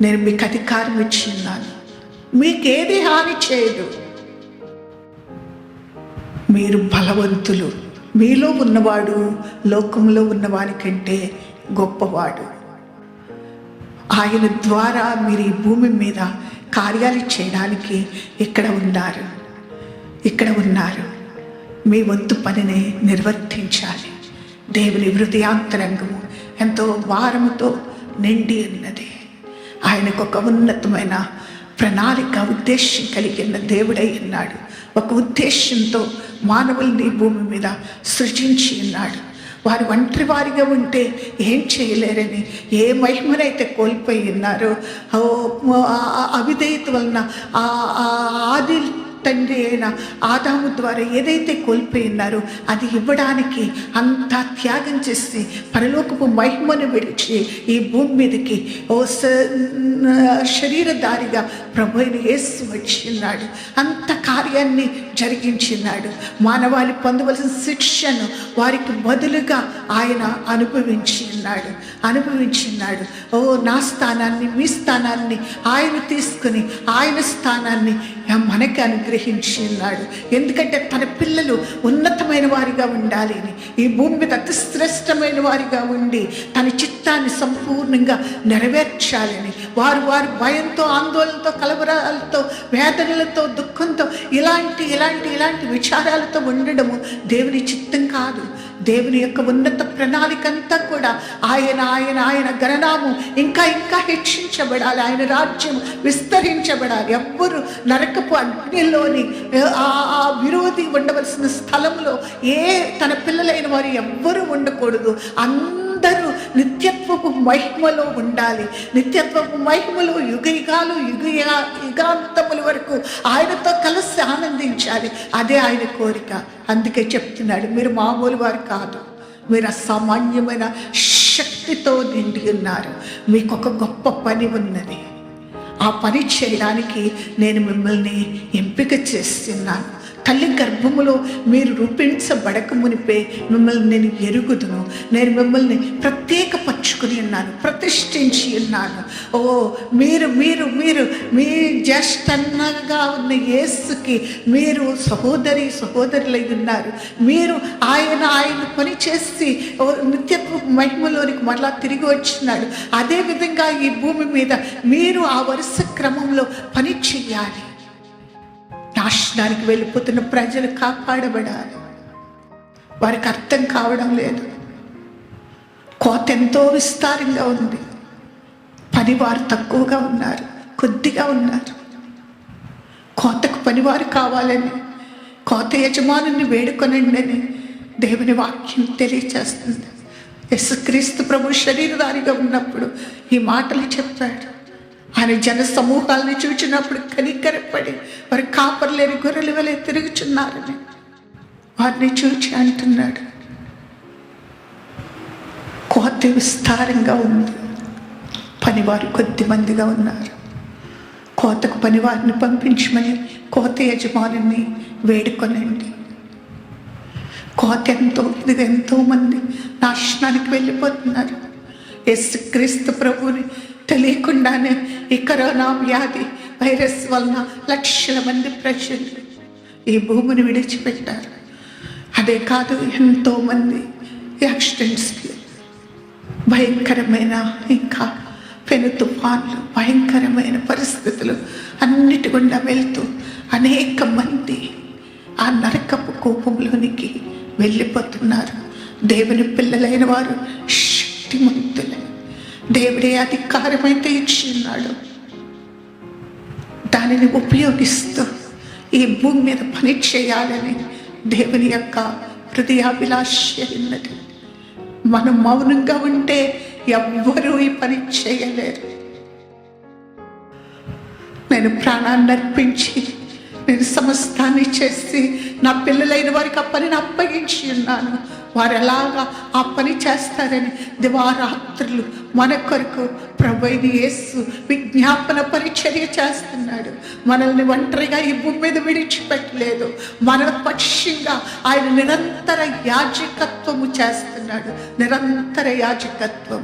నేను మీకు అధికారం ఇచ్చి ఉన్నాను, మీకేది హాని చేయదు. మీరు బలవంతులు. మీలో ఉన్నవాడు లోకంలో ఉన్నవాని కంటే గొప్పవాడు. ఆయన ద్వారా మీరు ఈ భూమి మీద కార్యాలు చేయడానికి ఇక్కడ ఉన్నారు. మీ వంతు పనిని నిర్వర్తించాలి. దేవుని హృదయాంతరంగము ఎంతో భారముతో నిండి ఉన్నది. ఆయనకు ఒక ఉన్నతమైన ప్రణాళిక, ఉద్దేశం కలిగిన దేవుడై ఉన్నాడు. ఒక ఉద్దేశంతో మానవుల్ని భూమి మీద సృజించి ఉన్నాడు. వారు ఒంటరి వారిగా ఉంటే ఏం చేయలేరని, ఏ మహిమనైతే కోల్పోయి ఉన్నారో, అవిధేయత వలన ఆది తండ్రి అయిన ఆదాము ద్వారా ఏదైతే కోల్పోయి ఉన్నారో అది ఇవ్వడానికి అంతా త్యాగం చేసి పరలోకపు మహిమను విడిచి ఈ భూమి మీదకి శరీరధారిగా ప్రభు అయిన యేసు వచ్చిన్నాడు. అంత కార్యాన్ని జరిగించినాడు. మానవాళి పొందవలసిన శిక్షను వారికి బదులుగా ఆయన అనుభవించినాడు. నా స్థానాన్ని, మీ స్థానాన్ని ఆయన తీసుకుని ఆయన స్థానాన్ని మనకి అనుగ్రహించి ఉన్నాడు. ఎందుకంటే తన పిల్లలు ఉన్నతమైన వారిగా ఉండాలి అని, ఈ భూమి మీద అతి శ్రేష్టమైన వారిగా ఉండి తన చిత్తాన్ని సంపూర్ణంగా నెరవేర్చాలని వారు భయంతో, ఆందోళనతో, కలవరాలతో, వేదనలతో, దుఃఖంతో ఇలాంటి విచారాలతో ఉండడము దేవుని చిత్తం కాదు. దేవుని యొక్క ఉన్నత ప్రణాళిక అంతా కూడా ఆయన గణనామం ఇంకా హెచ్చించబడాలి. ఆయన రాజ్యం విస్తరించబడాలి. ఎవ్వరు నరకపు అగ్నిలోని ఆ విరోధి ఉండవలసిన స్థలంలో తన పిల్లలైన వారు ఎవ్వరూ ఉండకూడదు. అందరూ నిత్యత్వపు మహిమలో ఉండాలి. నిత్యత్వపు మహిమలో యుగాంతముల వరకు ఆయనతో కలిసి ఆనందించాలి. అదే ఆయన కోరిక. అందుకే చెప్తున్నాడు, మీరు మామూలు వారు కాదు, మీరు అసామాన్యమైన శక్తితో నిండి ఉన్నారు. మీకు ఒక గొప్ప పని ఉన్నది. ఆ పని చేయడానికి నేను మిమ్మల్ని ఎంపిక చేస్తున్నాను. తల్లి గర్భములో మీరు రూపించబడక మునిపే మిమ్మల్ని నేను ఎరుగుదును. నేను మిమ్మల్ని ప్రత్యేకపరుచుకుని ఉన్నాను, ప్రతిష్ఠించి ఉన్నాను. మీరు మీరు మీరు మీ జ్యేష్ఠన్నగా ఉన్న యేసుకి మీరు సహోదరులై ఉన్నారు. మీరు ఆయన పని చేసి నిత్యత్వ మహిమలోనికి మరలా తిరిగి వచ్చినాడు. అదేవిధంగా ఈ భూమి మీద మీరు ఆ వరుస క్రమంలో పని చెయ్యాలి. నాశనానికి వెళ్ళిపోతున్న ప్రజలు కాపాడబడాలి. వారికి అర్థం కావడం లేదు. కోత ఎంతో విస్తారంగా ఉంది, పనివారు తక్కువగా ఉన్నారు, కొద్దిగా ఉన్నారు. కోతకు పనివారు కావాలని, కోత యజమానుని వేడుకొనండి అని దేవుని వాక్యం తెలియచేస్తుంది. యేసుక్రీస్తు ప్రభు శరీరధారిగా ఉన్నప్పుడు ఈ మాటలు చెప్పాడు. ఆయన జన సమూహాలను చూచినప్పుడు కనికరపడి వారి కాపర్లేని గొర్రెల వలె తిరుగుచున్నారని వారిని చూచి అంటున్నాడు, కోత విస్తారంగా ఉంది, పనివారు కొద్ది మందిగా ఉన్నారు. కోతకు పనివారిని పంపించమని కోత యజమానిని వేడుకొనండి. కోత ఎంతో మంది నాశనానికి వెళ్ళిపోతున్నారు. యేసుక్రీస్తు ప్రభువుని తెలియకుండానే ఈ కరోనా వ్యాధి వైరస్ వలన లక్షల మంది ప్రజలు ఈ భూమిని విడిచిపెట్టారు. అదే కాదు, ఎంతోమంది యాక్సిడెంట్స్కి, భయంకరమైన ఇంకా పెను తుఫాన్లు, భయంకరమైన పరిస్థితులు అన్నిటి గుండా వెళ్తూ అనేక మంది ఆ నరకపు కోపంలోనికి వెళ్ళిపోతున్నారు. దేవుని పిల్లలైన వారు శక్తిమంతులే. దేవుడే అధికారమైతే ఇచ్చి ఉన్నాడు, దానిని ఉపయోగిస్తూ ఈ భూమి మీద పని చేయాలని దేవుని యొక్క హృదయాభిలాష ఉన్నది. మనం మౌనంగా ఉంటే ఎవ్వరూ ఈ పని చేయలేరు. నేను ప్రాణాన్ని అర్పించి, నేను సమస్తాన్ని చేసి నా పిల్లలైన వారికి ఆ పనిని అప్పగించి ఉన్నాను. వారు ఎలాగా ఆ పని చేస్తారని దివారాత్రులు మన కొరకు ప్రభువైన యేసు విజ్ఞాపన పరిచర్య చేస్తున్నాడు. మనల్ని ఒంటరిగా ఈ భూమి మీద విడిచిపెట్టలేదు. మన పక్షంగా ఆయన నిరంతర యాజకత్వము చేస్తున్నాడు. నిరంతర యాజకత్వం.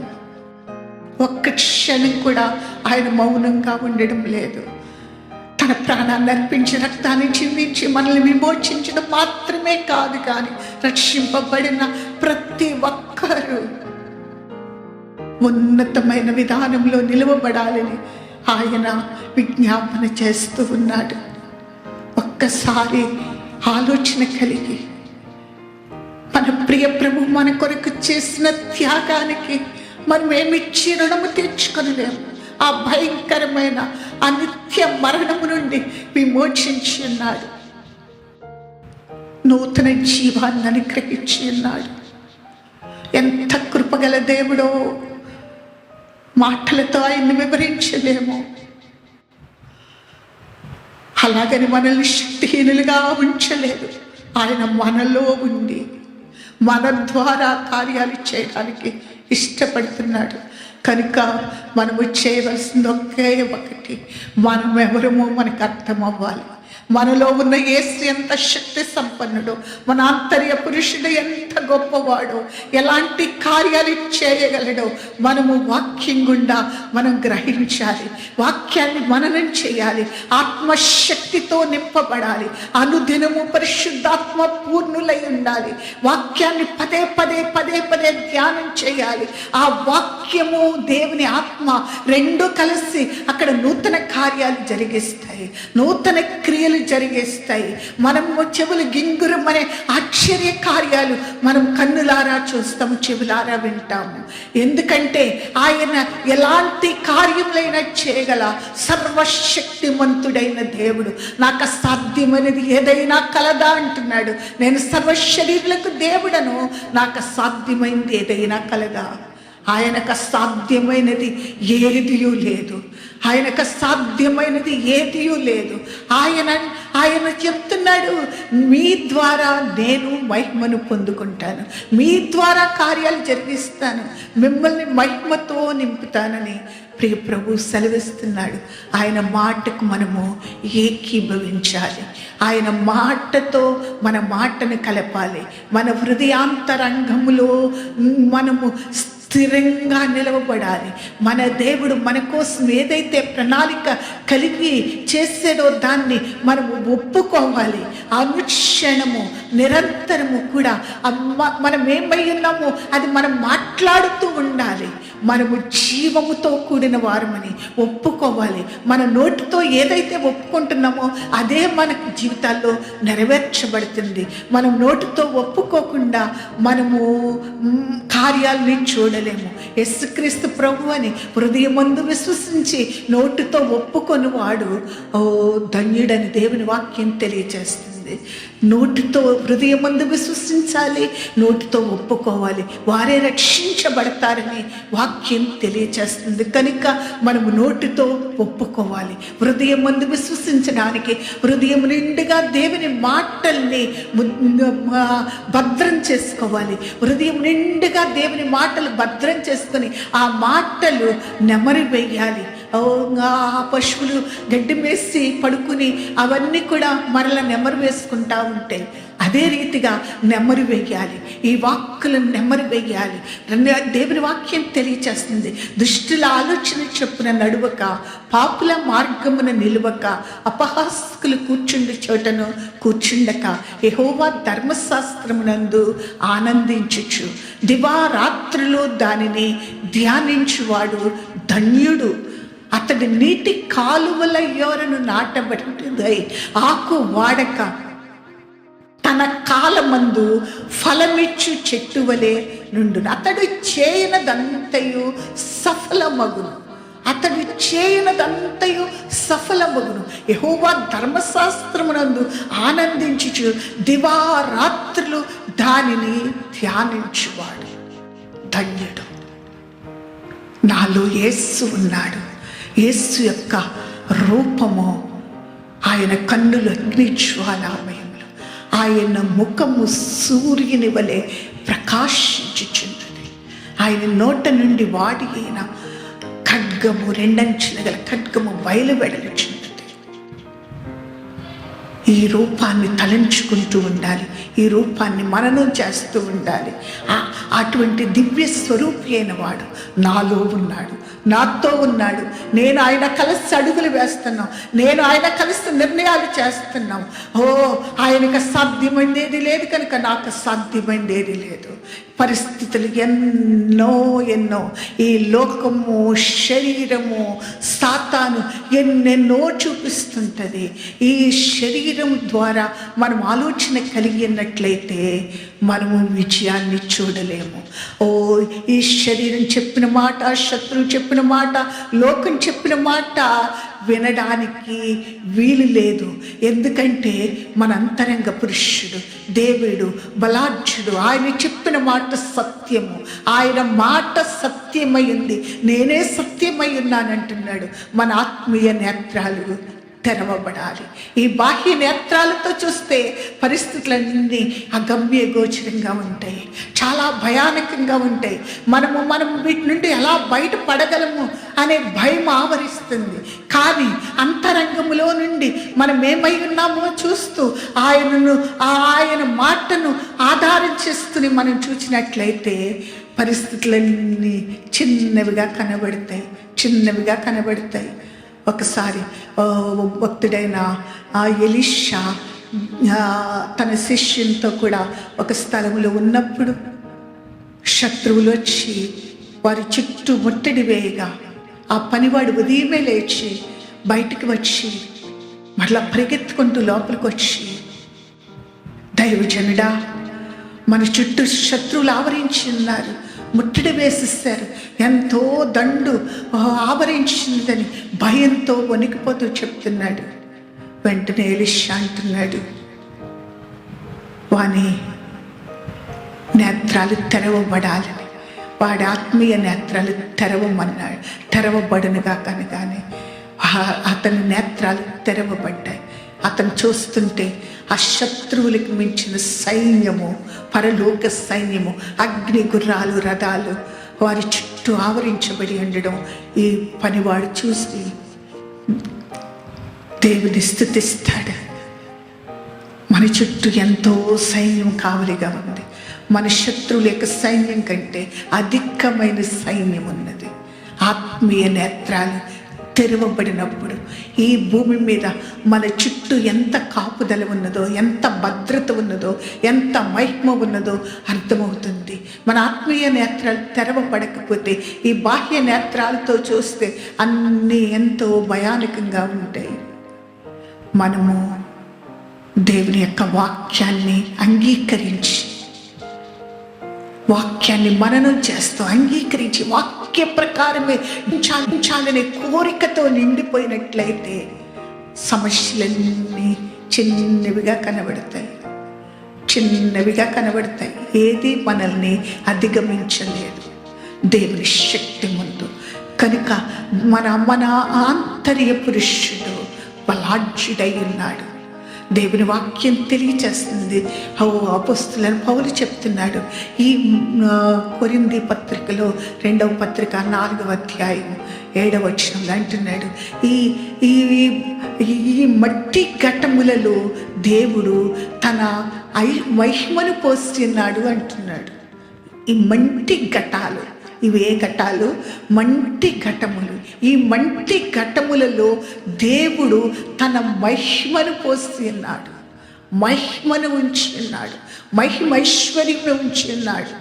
ఒక్క క్షణం కూడా ఆయన మౌనంగా ఉండడం లేదు. తన ప్రాణాన్ని అర్పించి రక్తాన్ని చిందించి మనల్ని విమోచించడం మాత్రమే కాదు, కానీ రక్షింపబడిన ప్రతి ఒక్కరూ ఉన్నతమైన విధానంలో నిలవబడాలని ఆయన విజ్ఞాపన చేస్తూ ఉన్నాడు. ఒక్కసారి ఆలోచన కలిగి మన ప్రియ ప్రభు మన కొరకు చేసిన త్యాగానికి మనం ఏమిచ్చి రుణము తీర్చుకొనలేము. ఆ భయంకరమైన ఆ నిత్య మరణము నుండి విమోచించి ఉన్నాడు. నూతన జీవాన్ని అనుగ్రహించి ఉన్నాడు. ఎంత కృపగల దేవుడో మాటలతో ఆయన్ని వివరించలేము. అలాగని మనల్ని శక్తిహీనులుగా ఉంచలేదు. ఆయన మనలో ఉండి మన ద్వారా కార్యాలు చేయడానికి ఇష్టపడుతున్నాడు. కనుక మనము చేయవలసింది ఒకే ఒకటి, మనం ఎవరమో మనకు అర్థం అవ్వాలి. మనలో ఉన్న యేసు ఎంత శక్తి సంపన్నుడో, మన ఆంతర్య పురుషుడు ఎంత గొప్పవాడో, ఎలాంటి కార్యాలు చేయగలడో మనము వాక్యం గుండా మనం గ్రహించాలి. వాక్యాన్ని మననం చేయాలి. ఆత్మశక్తితో నింపబడాలి. అనుదినము పరిశుద్ధాత్మ పూర్ణులై ఉండాలి. వాక్యాన్ని పదే పదే పదే పదే ధ్యానం చేయాలి. ఆ వాక్యము దేవుని ఆత్మ రెండు కలిసి అక్కడ నూతన కార్యాలు జరిగిస్తాయి, నూతన క్రియలు జరిగిస్తాయి. మనము చెవులు గింగురమనే ఆశ్చర్య కార్యాలు మనం కన్నులారా చూస్తాము, చెవులారా వింటాము. ఎందుకంటే ఆయన ఎలాంటి కార్యములైనా చేయగల సర్వశక్తిమంతుడైన దేవుడు. నాకు అసాధ్యమైనది ఏదైనా కలదా అంటున్నాడు. నేను సర్వశరీరులకు దేవుడను, నాకు అసాధ్యమైనది ఏదైనా కలదా? ఆయనకు అసాధ్యమైనది ఏదియూ లేదు. ఆయనకు అసాధ్యమైనది ఏదియూ లేదు. ఆయన చెప్తున్నాడు, మీ ద్వారా నేను మహిమను పొందుకుంటాను, మీ ద్వారా కార్యాలు జరిగిస్తాను, మిమ్మల్ని మహిమతో నింపుతానని ప్రియ ప్రభు సెలవిస్తున్నాడు. ఆయన మాటకు మనము ఏకీభవించాలి. ఆయన మాటతో మన మాటను కలపాలి. మన హృదయాంతరంగములో మనము స్థిరంగా నిలవబడాలి. మన దేవుడు మన కోసం ఏదైతే ప్రణాళిక కలిగి చేసేదో దాన్ని మనము ఒప్పుకోవాలి. అనుక్షణము నిరంతరము కూడా మనం ఏమై ఉన్నామో అది మనం మాట్లాడుతూ ఉండాలి. మనము జీవముతో కూడిన వారమని ఒప్పుకోవాలి. మన నోటితో ఏదైతే ఒప్పుకుంటున్నామో అదే మనకు జీవితాల్లో నెరవేర్చబడుతుంది. మనం నోటితో ఒప్పుకోకుండా మనము కార్యాలని చూడలేము. యేసుక్రీస్తు ప్రభు అని హృదయమందు విశ్వసించి నోటితో ఒప్పుకొని వాడు ధన్యుడని దేవుని వాక్యం తెలియజేస్తుంది. నోటితో హృదయమందు విశ్వసించాలి, నోటితో ఒప్పుకోవాలి, వారే రక్షించబడతారని వాక్యం తెలియచేస్తుంది. కనుక మనము నోటితో ఒప్పుకోవాలి. హృదయమందు విశ్వసించడానికి హృదయం నిండుగా దేవుని మాటల్ని భద్రం చేసుకోవాలి. హృదయం నిండుగా దేవుని మాటలు భద్రం చేసుకొని ఆ మాటలు నెమరు వేయాలి. ఆ పశువులు గడ్డి వేసి పడుకుని అవన్నీ కూడా మరల నెమరు వేసుకుంటా ఉంటాయి. అదే రీతిగా నెమరు వేయాలి. ఈ వాక్కులను నెమరు వేయాలి. దేవుని వాక్యం తెలియచేస్తుంది, దుష్టుల ఆలోచన చొప్పున నడువక, పాపుల మార్గమున నిలువక, అపహాసకులు కూర్చుండి చోటను కూర్చుండక, యెహోవా ధర్మశాస్త్రమునందు ఆనందించుచు దివారాత్రులు దానిని ధ్యానించువాడు ధన్యుడు. అతడి నీటి కాలువల యోరను నాటబడినదై ఆకు వాడక తన కాలమందు ఫలమిచ్చు చెట్టు వలె నుండును. అతడు చేయనదంతయు సఫలమగును. అతడు చేయనదంతయు సఫలమగును. యెహోవా ధర్మశాస్త్రమునందు ఆనందించుచు దివారాత్రులు దానిని ధ్యానించువాడు ధన్యుడు. నాలో యేసు ఉన్నాడు. యేసు యొక్క రూపము, ఆయన కన్నులు అగ్నిజ్వాలామయములు, ఆయన ముఖము సూర్యుని వలె ప్రకాశించుచున్నది. ఆయన నోట నుండి వాడి అయిన ఖడ్గము, రెండంచుల గల ఖడ్గము బయలువెడలుచున్నది. ఈ రూపాన్ని తలంచుకుంటూ ఉండాలి, ఈ రూపాన్ని మననం చేస్తూ ఉండాలి. అటువంటి దివ్య స్వరూపి అయిన వాడు నాలో ఉన్నాడు, నాతో ఉన్నాడు. నేను ఆయన కలిసి అడుగులు వేస్తున్నాం, నేను ఆయన కలిసి నిర్ణయాలు చేస్తున్నాం. ఆయనకు సాధ్యమైందేది లేదు కనుక నాకు సాధ్యమైందేది లేదు. పరిస్థితులు ఎన్నో ఎన్నో, ఈ లోకము, శరీరము, సాతాను ఎన్నెన్నో చూపిస్తుంటుంది. ఈ శరీరం ద్వారా మనం ఆలోచన కలిగినట్లయితే మనము విజయాన్ని చూడలేము. ఈ శరీరం చెప్పిన మాట, శత్రువు చెప్పిన మాట, లోకం చెప్పిన మాట వినడానికి వీలు లేదు. ఎందుకంటే మన అంతరంగ పురుషుడు, దేవుడు బలాఢ్యుడు. ఆయన చెప్పిన మాట సత్యము, ఆయన మాట సత్యమై ఉంది. నేనే సత్యమై ఉన్నానంటున్నాడు. మన ఆత్మీయ నేత్రాలు తెరవబడాలి. ఈ బాహ్య నేత్రాలతో చూస్తే పరిస్థితులన్నీ అగమ్య గోచరంగా ఉంటాయి, చాలా భయానకంగా ఉంటాయి. మనం వీటి నుండి ఎలా బయటపడగలము అనే భయం ఆవరిస్తుంది. కానీ అంతరంగంలో నుండి మనం ఏమై ఉన్నామో చూస్తూ ఆయన మాటను ఆధారం చేసుకుని మనం చూసినట్లయితే పరిస్థితులన్నీ చిన్నవిగా కనబడతాయి. ఒకసారి భక్తుడైన ఎలీషా తన శిష్యునితో కూడా ఒక స్థలంలో ఉన్నప్పుడు శత్రువులు వచ్చి వారి చుట్టూ ముట్టడి వేయగా ఆ పనివాడు ఉదయమే లేచి బయటికి వచ్చి మళ్ళా పరిగెత్తుకుంటూ లోపలికి వచ్చి, దైవజనుడా, మన చుట్టూ శత్రువులు ఆవరించి ఉన్నారు, ముట్టడి వేసిస్తారు, ఎంతో దండు ఆవరించిందని భయంతో వణికిపోతూ చెప్తున్నాడు. వెంటనే ఎలీషా అంటున్నాడు, వాని నేత్రాలు తెరవబడాలని, వాడి ఆత్మీయ నేత్రాలు తెరవబడునుగా కనుగానే అతని నేత్రాలు తెరవబడ్డాయి. అతను చూస్తుంటే ఆ శత్రువులకు మించిన సైన్యము, పరలోక సైన్యము, అగ్ని గుర్రాలు, రథాలు వారి చుట్టూ ఆవరించబడి ఉండడం ఈ పనివాడు చూసి దేవుని స్తుతిస్తాడు. మన చుట్టూ ఎంతో సైన్యం కావలిగా ఉంది. మన శత్రువుల యొక్క సైన్యం కంటే అధికమైన సైన్యం ఉన్నది. ఆత్మీయ నేత్రాలు తెరవబడినప్పుడు ఈ భూమి మీద మన చుట్టూ ఎంత కాపుదల ఉన్నదో, ఎంత భద్రత ఉన్నదో, ఎంత మహిమ ఉన్నదో అర్థమవుతుంది. మన ఆత్మీయ నేత్రాలు తెరవబడకపోతే ఈ బాహ్య నేత్రాలతో చూస్తే అన్నీ ఎంతో భయానకంగా ఉంటాయి. మనము దేవుని యొక్క వాక్యాన్ని అంగీకరించి, వాక్యాన్ని మననం చేస్తూ అంగీకరించి వాక్య ప్రకారమే ఉంచాలనే కోరికతో నిండిపోయినట్లయితే సమస్యలన్నీ చిన్నవిగా కనబడతాయి. ఏది మనల్ని అధిగమించలేదు దేవుని శక్తి ముందు. కనుక మన ఆంతర్య పురుషుడు బలాఢ్యుడై ఉన్నాడు. దేవుని వాక్యం తెలియచేస్తుంది. అపోస్తలుడైన పౌలు చెప్తున్నాడు ఈ కొరింథీ పత్రికలో 2వ పత్రిక 4వ అధ్యాయం 7వ వచనంలో అంటున్నాడు, ఈ మట్టి ఘటములలో దేవుడు తన మహిమను పోస్తున్నాడు అంటున్నాడు. ఈ మంటి ఘటాలు, ఇవే ఘటాలు, మంటి ఘటములు. ఈ మంటి ఘటములలో దేవుడు తన మహిమను పోసి ఉన్నాడు, మహిమను ఉంచి ఉన్నాడు, మహిమైశ్వర్యము ఉంచి ఉన్నాడు.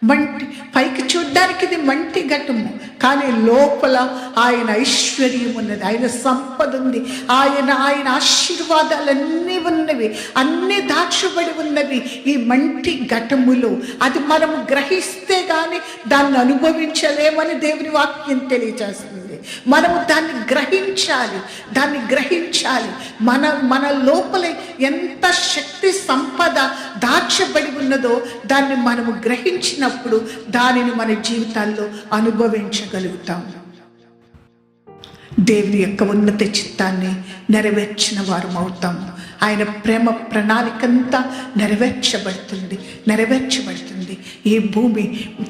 మంటి పైకి చూడ్డానికి ఇది మంటి ఘటము, కానీ లోపల ఆయన ఐశ్వర్యం ఉన్నది, ఆయన సంపద ఉంది, ఆయన ఆశీర్వాదాలన్నీ ఉన్నవి, అన్నీ దాచబడి ఉన్నవి ఈ మంటి ఘటములో. అది మనము గ్రహిస్తే కానీ దాన్ని అనుభవించలేమని దేవుని వాక్యం తెలియజేస్తుంది. మనము దాన్ని గ్రహించాలి. మన లోపల ఎంత శక్తి సంపద దాచబడి ఉన్నదో దాన్ని మనము గ్రహించినప్పుడు దానిని మన జీవితాల్లో అనుభవించగలుగుతాం. దేవుని యొక్క ఉన్నత చిత్తాన్ని నెరవేర్చిన వారం అవుతాము. ఆయన ప్రేమ ప్రణాళికంతా నెరవేర్చబడుతుంది. ఈ భూమి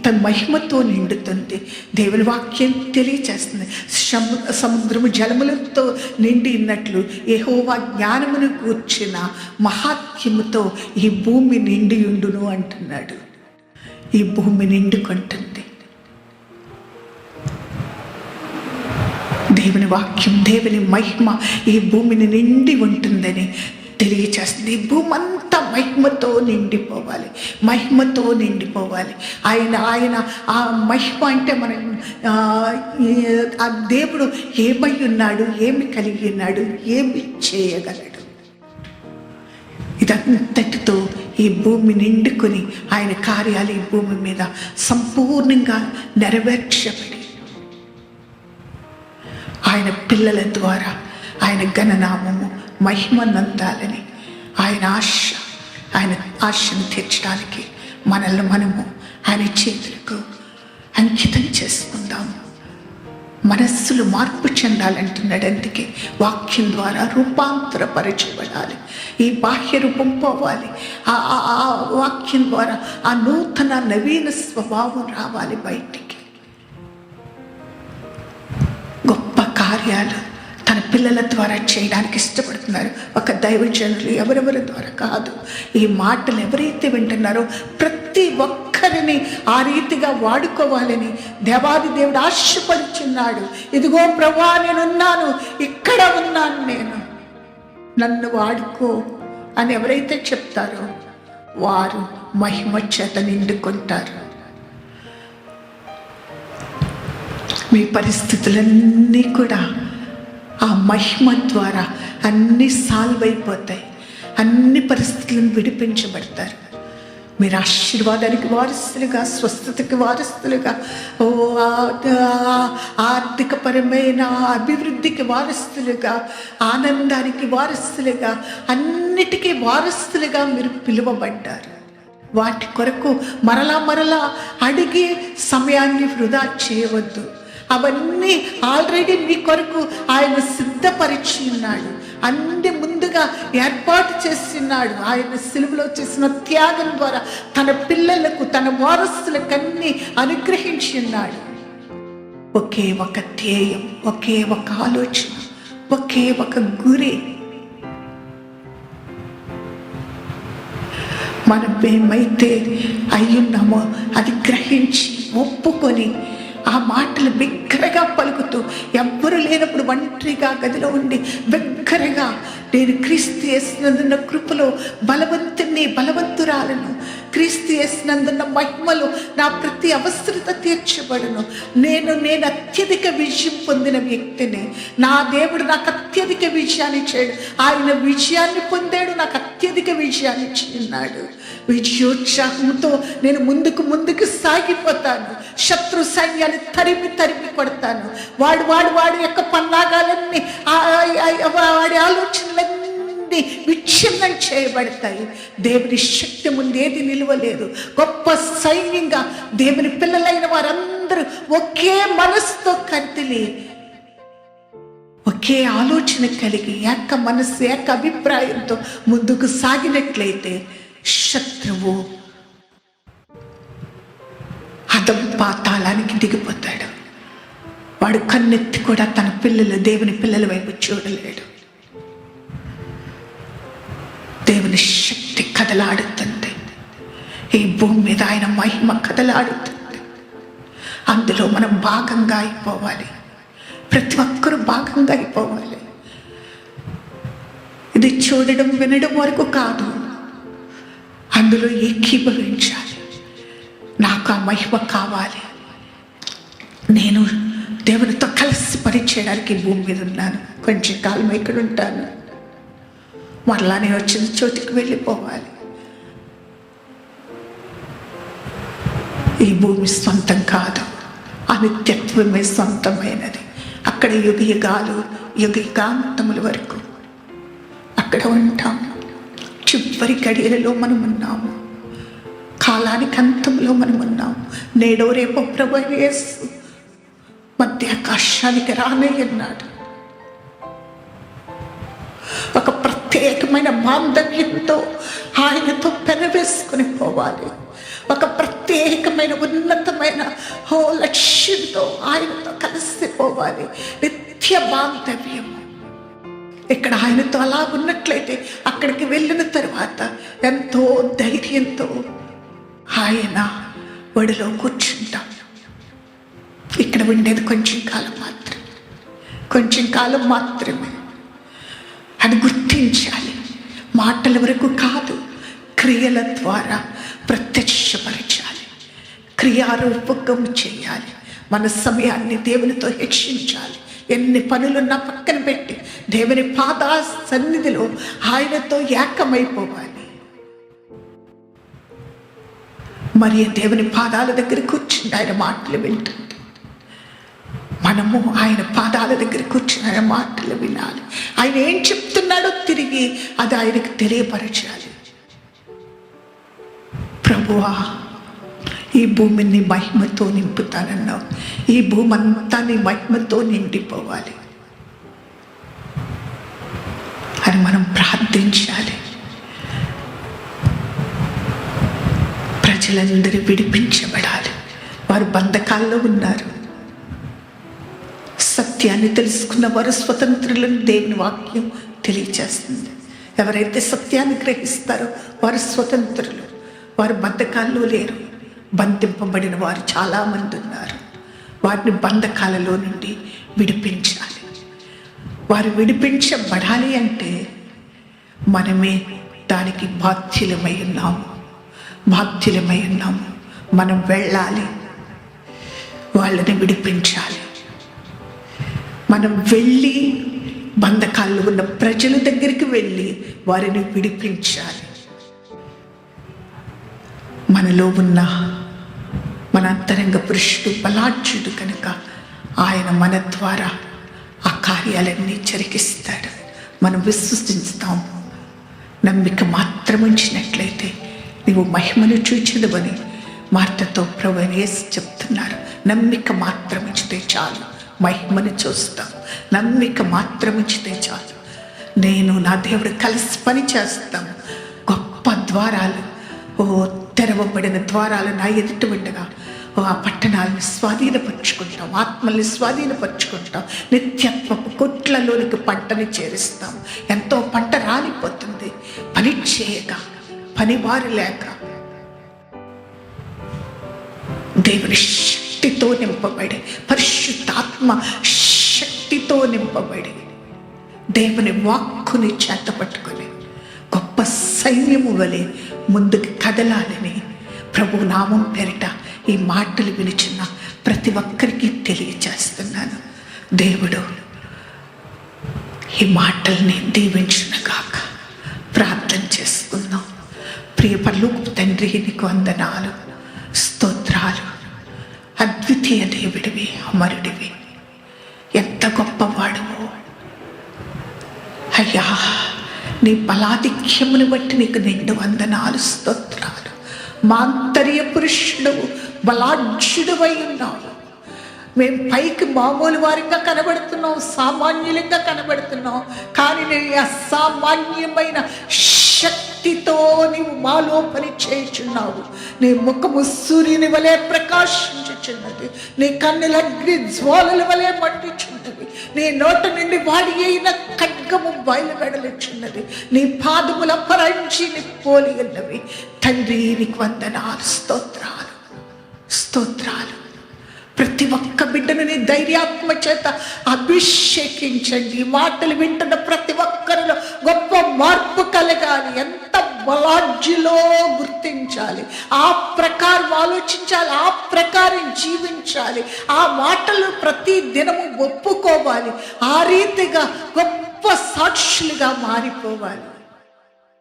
తన మహిమతో నిండుతుంది. దేవుని వాక్యం తెలియచేస్తుంది. సముద్రము జలములతో నిండి ఉన్నట్లు యెహోవా జ్ఞానమును కూర్చిన మహాత్మ్యముతో ఈ భూమి నిండి ఉండును అంటున్నాడు. ఈ భూమి నిండుకుంటుంది. దేవుని వాక్యం, దేవుని మహిమ ఈ భూమిని నిండి ఉంటుందని తెలియచేస్తుంది. ఈ భూమి అంతా మహిమతో నిండిపోవాలి. ఆయన ఆ మహిమ అంటే మనం ఆ దేవుడు ఏమై ఉన్నాడు, ఏమి కలిగి ఉన్నాడు, ఏమి చేయగలడు. ఇదంతటితో ఈ భూమి నిండుకొని ఆయన కార్యాలు ఈ భూమి మీద సంపూర్ణంగా నెరవేర్చబడి ఆయన పిల్లల ద్వారా ఆయన ఘననామము మహిమనందాలని ఆయన ఆశను తీర్చడానికి మనము ఆయన చేతులకు అంకితం చేసుకుందాము. మనస్సులు మార్పు చెందాలంటున్నాడు. అందుకే వాక్యం ద్వారా రూపాంతరపరచబడాలి. ఈ బాహ్య రూపం పోవాలి. ఆ వాక్యం ద్వారా ఆ నవీన స్వభావం రావాలి బయటికి. గొప్ప కార్యాలు తన పిల్లల ద్వారా చేయడానికి ఇష్టపడుతున్నారు. ఒక దైవజనులు ఎవరెవరి ద్వారా కాదు. ఈ మాటలు ఎవరైతే వింటున్నారో ప్రతి ఒక్కరిని ఆ రీతిగా వాడుకోవాలని దేవాది దేవుడు ఆశపడుచున్నాడు. ఇదిగో ప్రభువా, నేనున్నాను, ఇక్కడ ఉన్నాను, నన్ను వాడుకో అని ఎవరైతే చెప్తారో వారు మహిమ చేత నిండుకుంటారు. మీ పరిస్థితులన్నీ కూడా ఆ మహిమ ద్వారా అన్నీ సాల్వ్ అయిపోతాయి. అన్ని పరిస్థితులను విడిపించబడతారు. మీరు ఆశీర్వాదానికి వారసులుగా, స్వస్థతకి వారసులుగా, ఆర్థికపరమైన అభివృద్ధికి వారసులుగా, ఆనందానికి వారసులుగా, అన్నిటికీ వారసులుగా మీరు పిలువబడ్డారు. వాటి కొరకు మరలా అడిగే సమయాన్ని వృధా చేయవద్దు. అవన్నీ ఆల్రెడీ మీ కొరకు ఆయన సిద్ధపరిచి ఉన్నాడు. అన్ని ముందుగా ఏర్పాటు చేస్తున్నాడు. ఆయన సిలువలో చేసిన త్యాగం ద్వారా తన పిల్లలకు, తన వారసులకు అన్ని అనుగ్రహించి ఉన్నాడు. ఒకే ఒక ధ్యేయం, ఒకే ఒక ఆలోచన, ఒకే ఒక గురి. మనం ఏమైతే అయ్యున్నామో అది గ్రహించి ఒప్పుకొని ఆ మాటలు బిగ్గరగా పలుకుతూ, ఎవ్వరు లేనప్పుడు ఒంటరిగా గదిలో ఉండి బిగ్గరగా, నేను క్రీస్తు యేసునందున్న కృపలో బలవంతురాలను, క్రీస్తు యేసునందున్న మహిమలో నా ప్రతి అవసరత తీర్చబడును, నేను అత్యధిక విజయం పొందిన వ్యక్తిని, నా దేవుడు నాకు అత్యధిక విజయాన్ని చేయడు. ఆయన విజయాన్ని పొందాడు, నాకు అత్యధిక విజయాన్ని ఇచ్చిన్నాడు. విజయోత్సాహంతో నేను ముందుకు సాగిపోతాను. శత్రు సైన్యాన్ని తరిమి కొడతాను. వాడి యొక్క పన్నాగాలన్నీ, వాడి ఆలోచనలన్నీ విచ్ఛిన్నం చేయబడతాయి. దేవుని శక్తి ముందు ఏది నిలవలేదు. గొప్ప సైన్యంగా దేవుని పిల్లలైన వారందరూ ఒకే మనసుతో కదిలి, ఒకే ఆలోచన కలిగి, ఏక మనస్సు, ఏక అభిప్రాయంతో ముందుకు సాగినట్లయితే శత్రువు పాతాళానికి దిగిపోతాడు. వాడు కన్నెత్తి కూడా తన దేవుని పిల్లల వైపు చూడలేడు. దేవుని శక్తి కదలాడుతుంది. ఈ భూమి మీద ఆయన మహిమ కదలాడుతుంది. అందులో మనం భాగంగా అయిపోవాలి. ప్రతి ఒక్కరూ భాగంగా అయిపోవాలి. ఇది చూడడం, వినడం వరకు కాదు, అందులో ఏకీభవించాలి. నాకు ఆ మహిమ కావాలి. నేను దేవునితో కలిసి పనిచేయడానికి భూమి మీద ఉన్నాను. కొంచెం కాలం ఇక్కడ ఉంటాను, మరలా నేను వచ్చిన చోటికి వెళ్ళిపోవాలి. ఈ భూమి సొంతం కాదు, అనిత్యత్వమే సొంతమైనది. అక్కడ యుగ యుగాలు యుగ యుగాంతముల వరకు అక్కడ ఉంటాం. చివరి గడియలలో మనం ఉన్నాము. కాలానికి అంతంలో మనం ఉన్నాము. నేడో రేపో ప్రభువైన యేసు మధ్య ఆకాశానికి రానయ్యన్నాడు. ఒక ప్రత్యేకమైన బాంధవ్యంతో ఆయనతో పెనవేసుకుని పోవాలి. ఒక ప్రత్యేకమైన ఉన్నతమైన లక్ష్యంతో ఆయనతో కలిసిపోవాలి. నిత్య బాంధవ్యము. ఇక్కడ ఆయనతో అలా ఉన్నట్లయితే అక్కడికి వెళ్ళిన తర్వాత ఎంతో ధైర్యంతో ఆయన ఒడిలో కూర్చుంటాం. ఇక్కడ ఉండేది కొంచెం కాలం మాత్రమే. అది గుర్తించాలి. మాటల వరకు కాదు, క్రియల ద్వారా ప్రత్యక్షపరచాలి, క్రియారూపకం చేయాలి. మన సమయాన్ని దేవునితో హెచ్చించాలి. ఎన్ని పనులున్నా పక్కన పెట్టి దేవుని పాద సన్నిధిలో ఆయనతో ఏకమైపోవాలి. మరి దేవుని పాదాల దగ్గర కూర్చుండి ఆయన మాటలు వింటుంది. మనము ఆయన పాదాల దగ్గర కూర్చుని ఆయన మాటలు వినాలి. ఆయన ఏం చెప్తున్నాడో తిరిగి అది ఆయనకు తెలియపరచాలి. ప్రభువా, ఈ భూమిని మహిమతో నింపుతానన్నావు. ఈ భూమి అంతా నీ మహిమతో నిండిపోవాలి అని మనం ప్రార్థించాలి. ప్రజలందరూ విడిపించబడాలి. వారు బంధకాల్లో ఉన్నారు. సత్యాన్ని తెలుసుకున్న వారు స్వతంత్రులను దేవుని వాక్యం తెలియచేస్తుంది. ఎవరైతే సత్యాన్ని గ్రహిస్తారో వారు స్వతంత్రులు. వారు బంధకాల్లో లేరు. బంధింపబడిన వారు చాలామంది ఉన్నారు. వారిని బంధకాలలో నుండి విడిపించాలి. వారు విడిపించబడాలి అంటే మనమే దానికి బాధ్యులమై ఉన్నాము. మనం వెళ్ళాలి, వాళ్ళని విడిపించాలి. మనం వెళ్ళి బంధకాల్లో ఉన్న ప్రజల దగ్గరికి వెళ్ళి వారిని విడిపించాలి. మనలో ఉన్న మన అంతరంగ పురుషుడు బలాఢ్యుడు కనుక ఆయన మన ద్వారా ఆ కార్యాలన్నీ జరిగిస్తాడు. మనం విశ్వసిస్తాం. నమ్మిక మాత్రం ఉంచినట్లయితే నీవు మహిమను చూచెదవని మార్తతో ప్రభువైన యేసు చెప్తున్నారు. నమ్మిక మాత్రం ఉంచితే చాలు, మహిమను చూస్తాం. నమ్మిక మాత్రం ఉంచితే చాలు. నేను నా దేవుడు కలిసి పని చేస్తాం. గొప్ప ద్వారాలు, తెరవబడిన ద్వారాలు నా ఎదుట ఉండగా ఆ పట్టణాలను స్వాధీనపరుచుకుంటాం. ఆత్మల్ని స్వాధీనపరుచుకుంటాం. నిత్యత్వపు కొట్లలోనికి పంటని చేరుస్తాం. ఎంతో పంట రాలిపోతుంది. పని చేయక, పనివారు లేక. దేవుని శక్తితో నింపబడి, పరిశుద్ధాత్మ శక్తితో నింపబడి, దేవుని వాక్కుని చేతపట్టుకొని గొప్ప సైన్యము వలె ముందుకు కదలాలని ప్రభు నామం పేరిట ఈ మాటలు వినిచిన ప్రతి ఒక్కరికి తెలియచేస్తున్నాను. దేవుడు ఈ మాటల్ని దీవించునుగాక. ప్రార్థన చేసుకుందాం. ప్రియ పరలోకపు తండ్రి, నీకు వందనాలు, స్తోత్రాలు. అద్వితీయ దేవుడివి, అమరుడివి. ఎంత గొప్పవాడువో అయ్యా. నీ బలాధిక్యమును బట్టి నీకు నిండు వందనాలు, స్తోత్రాలు. మాంతర్య పురుషుడు, బలాఢ్యుడువై ఉన్నావు. మేము పైకి మామూలు వారిగా కనబడుతున్నాం, సామాన్యులంగా కనబడుతున్నాం. కానీ నీ అసామాన్యమైన శక్తితో నీవు మాలో పని చేయుచున్నావు. నీ ముఖము సూర్యుని వలె ప్రకాశించుచున్నది. నీ కన్నుల అగ్ని జ్వాలల వలె మండుచున్నది. నీ నోట నుండి వాడి అయిన ఖడ్గము బయలువెడలుచున్నది. నీ పాదముల పరంచి నీ పోలి ఉన్నవి. తండ్రి, నీకు వందనాలు, స్తోత్రాలు, స్తోత్రాలు. ప్రతి ఒక్క బిడ్డను నీ ధైర్యాత్మ చేత అభిషేకించండి. ఈ మాటలు వింటున్న ప్రతి ఒక్కరిలో గొప్ప మార్పు కలగాలి. ఎంత బలాఢ్యులో గుర్తించాలి, ఆ ప్రకారం ఆలోచించాలి, ఆ ప్రకారం జీవించాలి. ఆ మాటలు ప్రతి దినము ఒప్పుకోవాలి. ఆ రీతిగా గొప్ప సాక్షులుగా మారిపోవాలి.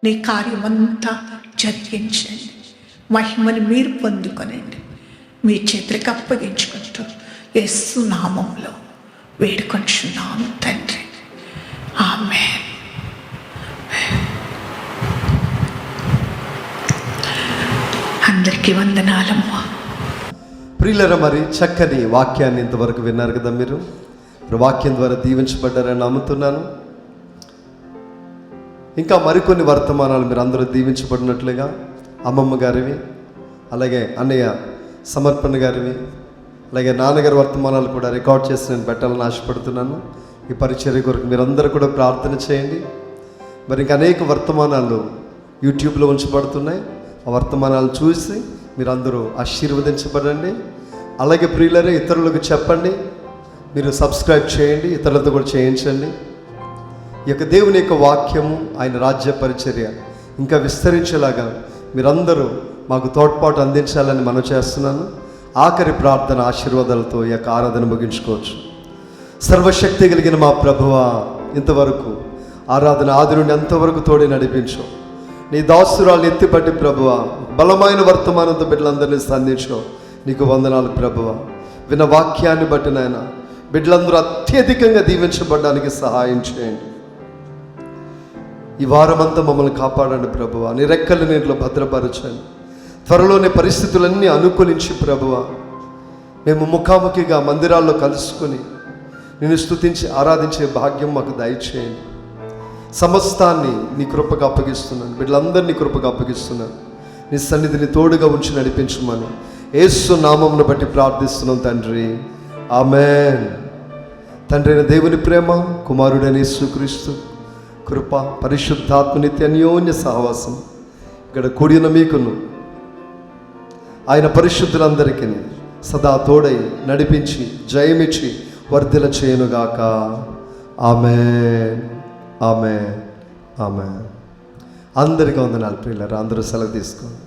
నీ కార్యమంతా జరిగించండి. మహిమని మీరు పొందుకొనండి. మీ చేతులకు అప్పగించుకుంటూ యేసు నామంలో వేడుకొంచున్నాను తండ్రి. ఆమేన్. అందరికీ వందనాలమ్మా. ప్రియులరా, మరి చక్కని వాక్యాన్ని ఇంతవరకు విన్నారు కదా మీరు. వాక్యం ద్వారా దీవించబడ్డారని నమ్ముతున్నాను. ఇంకా మరికొన్ని వర్తమానాలు మీరు అందరూ దీవించబడినట్లుగా అమ్మమ్మ గారివి, అలాగే అన్నయ్య సమర్పణ గారివి, అలాగే నాన్నగారి వర్తమానాలు కూడా రికార్డ్ చేసి నేను పెట్టాలని ఆశపడుతున్నాను. ఈ పరిచర్య కొరకు మీరందరూ కూడా ప్రార్థన చేయండి. మరి ఇంకా అనేక వర్తమానాలు యూట్యూబ్లో ఉంచబడుతున్నాయి. ఆ వర్తమానాలు చూసి మీరందరూ ఆశీర్వదించబడండి. అలాగే ప్రియులరే, ఇతరులకు చెప్పండి, మీరు సబ్స్క్రైబ్ చేయండి, ఇతరులతో కూడా చేయించండి. ఈ యొక్క దేవుని యొక్క వాక్యము, ఆయన రాజ్య పరిచర్య ఇంకా విస్తరించేలాగా మీరందరూ మాకు తోడ్పాటు అందించాలని మనం చేస్తున్నాను. ఆఖరి ప్రార్థన ఆశీర్వాదాలతో ఈ యొక్క ఆరాధన ముగించుకోవచ్చు. సర్వశక్తి కలిగిన మా ప్రభువా, ఇంతవరకు ఆరాధన ఆది నుండి ఎంతవరకు తోడి నడిపించు. నీ దాసురాలు ఎత్తిపట్టి ప్రభువా, బలమైన వర్తమానంతో బిడ్డలందరినీ సంధించు. నీకు వందనాలు ప్రభువా. విన్న వాక్యాన్ని బట్టి నాయన బిడ్డలందరూ అత్యధికంగా దీవించబడడానికి సహాయం చేయండి. ఈ వారమంతా మమ్మల్ని కాపాడండి ప్రభువా. నీ రెక్కల నీటిలో భద్రపరచండి. త్వరలోనే పరిస్థితులన్నీ అనుకూలించి ప్రభువా, మేము ముఖాముఖిగా మందిరాల్లో కలుసుకొని నిన్ను స్తుతించి ఆరాధించే భాగ్యం మాకు దయచేయండి. సమస్తాన్ని నీ కృపకు అప్పగిస్తున్నాను. బిడ్డలందరినీ కృపకు అప్పగిస్తున్నాను. నీ సన్నిధిని తోడుగా ఉంచి నడిపించమని యేసు నామమును బట్టి ప్రార్థిస్తున్నాం తండ్రి. ఆమేన్. తండ్రి అయిన దేవుని ప్రేమ, కుమారుడైన యేసుక్రీస్తు కృప, పరిశుద్ధాత్మ నిత్య అన్యోన్య సహవాసం ఇక్కడ కూడిన మీకును ఆయన పరిశుద్ధులందరికీ సదా తోడై నడిపించి జయమిచ్చి వర్ధిల చేయనుగాక. ఆమేన్, ఆమేన్, ఆమేన్. అందరికీ వందనాలు ప్రియులారా. అందరూ సెలవు తీసుకోండి.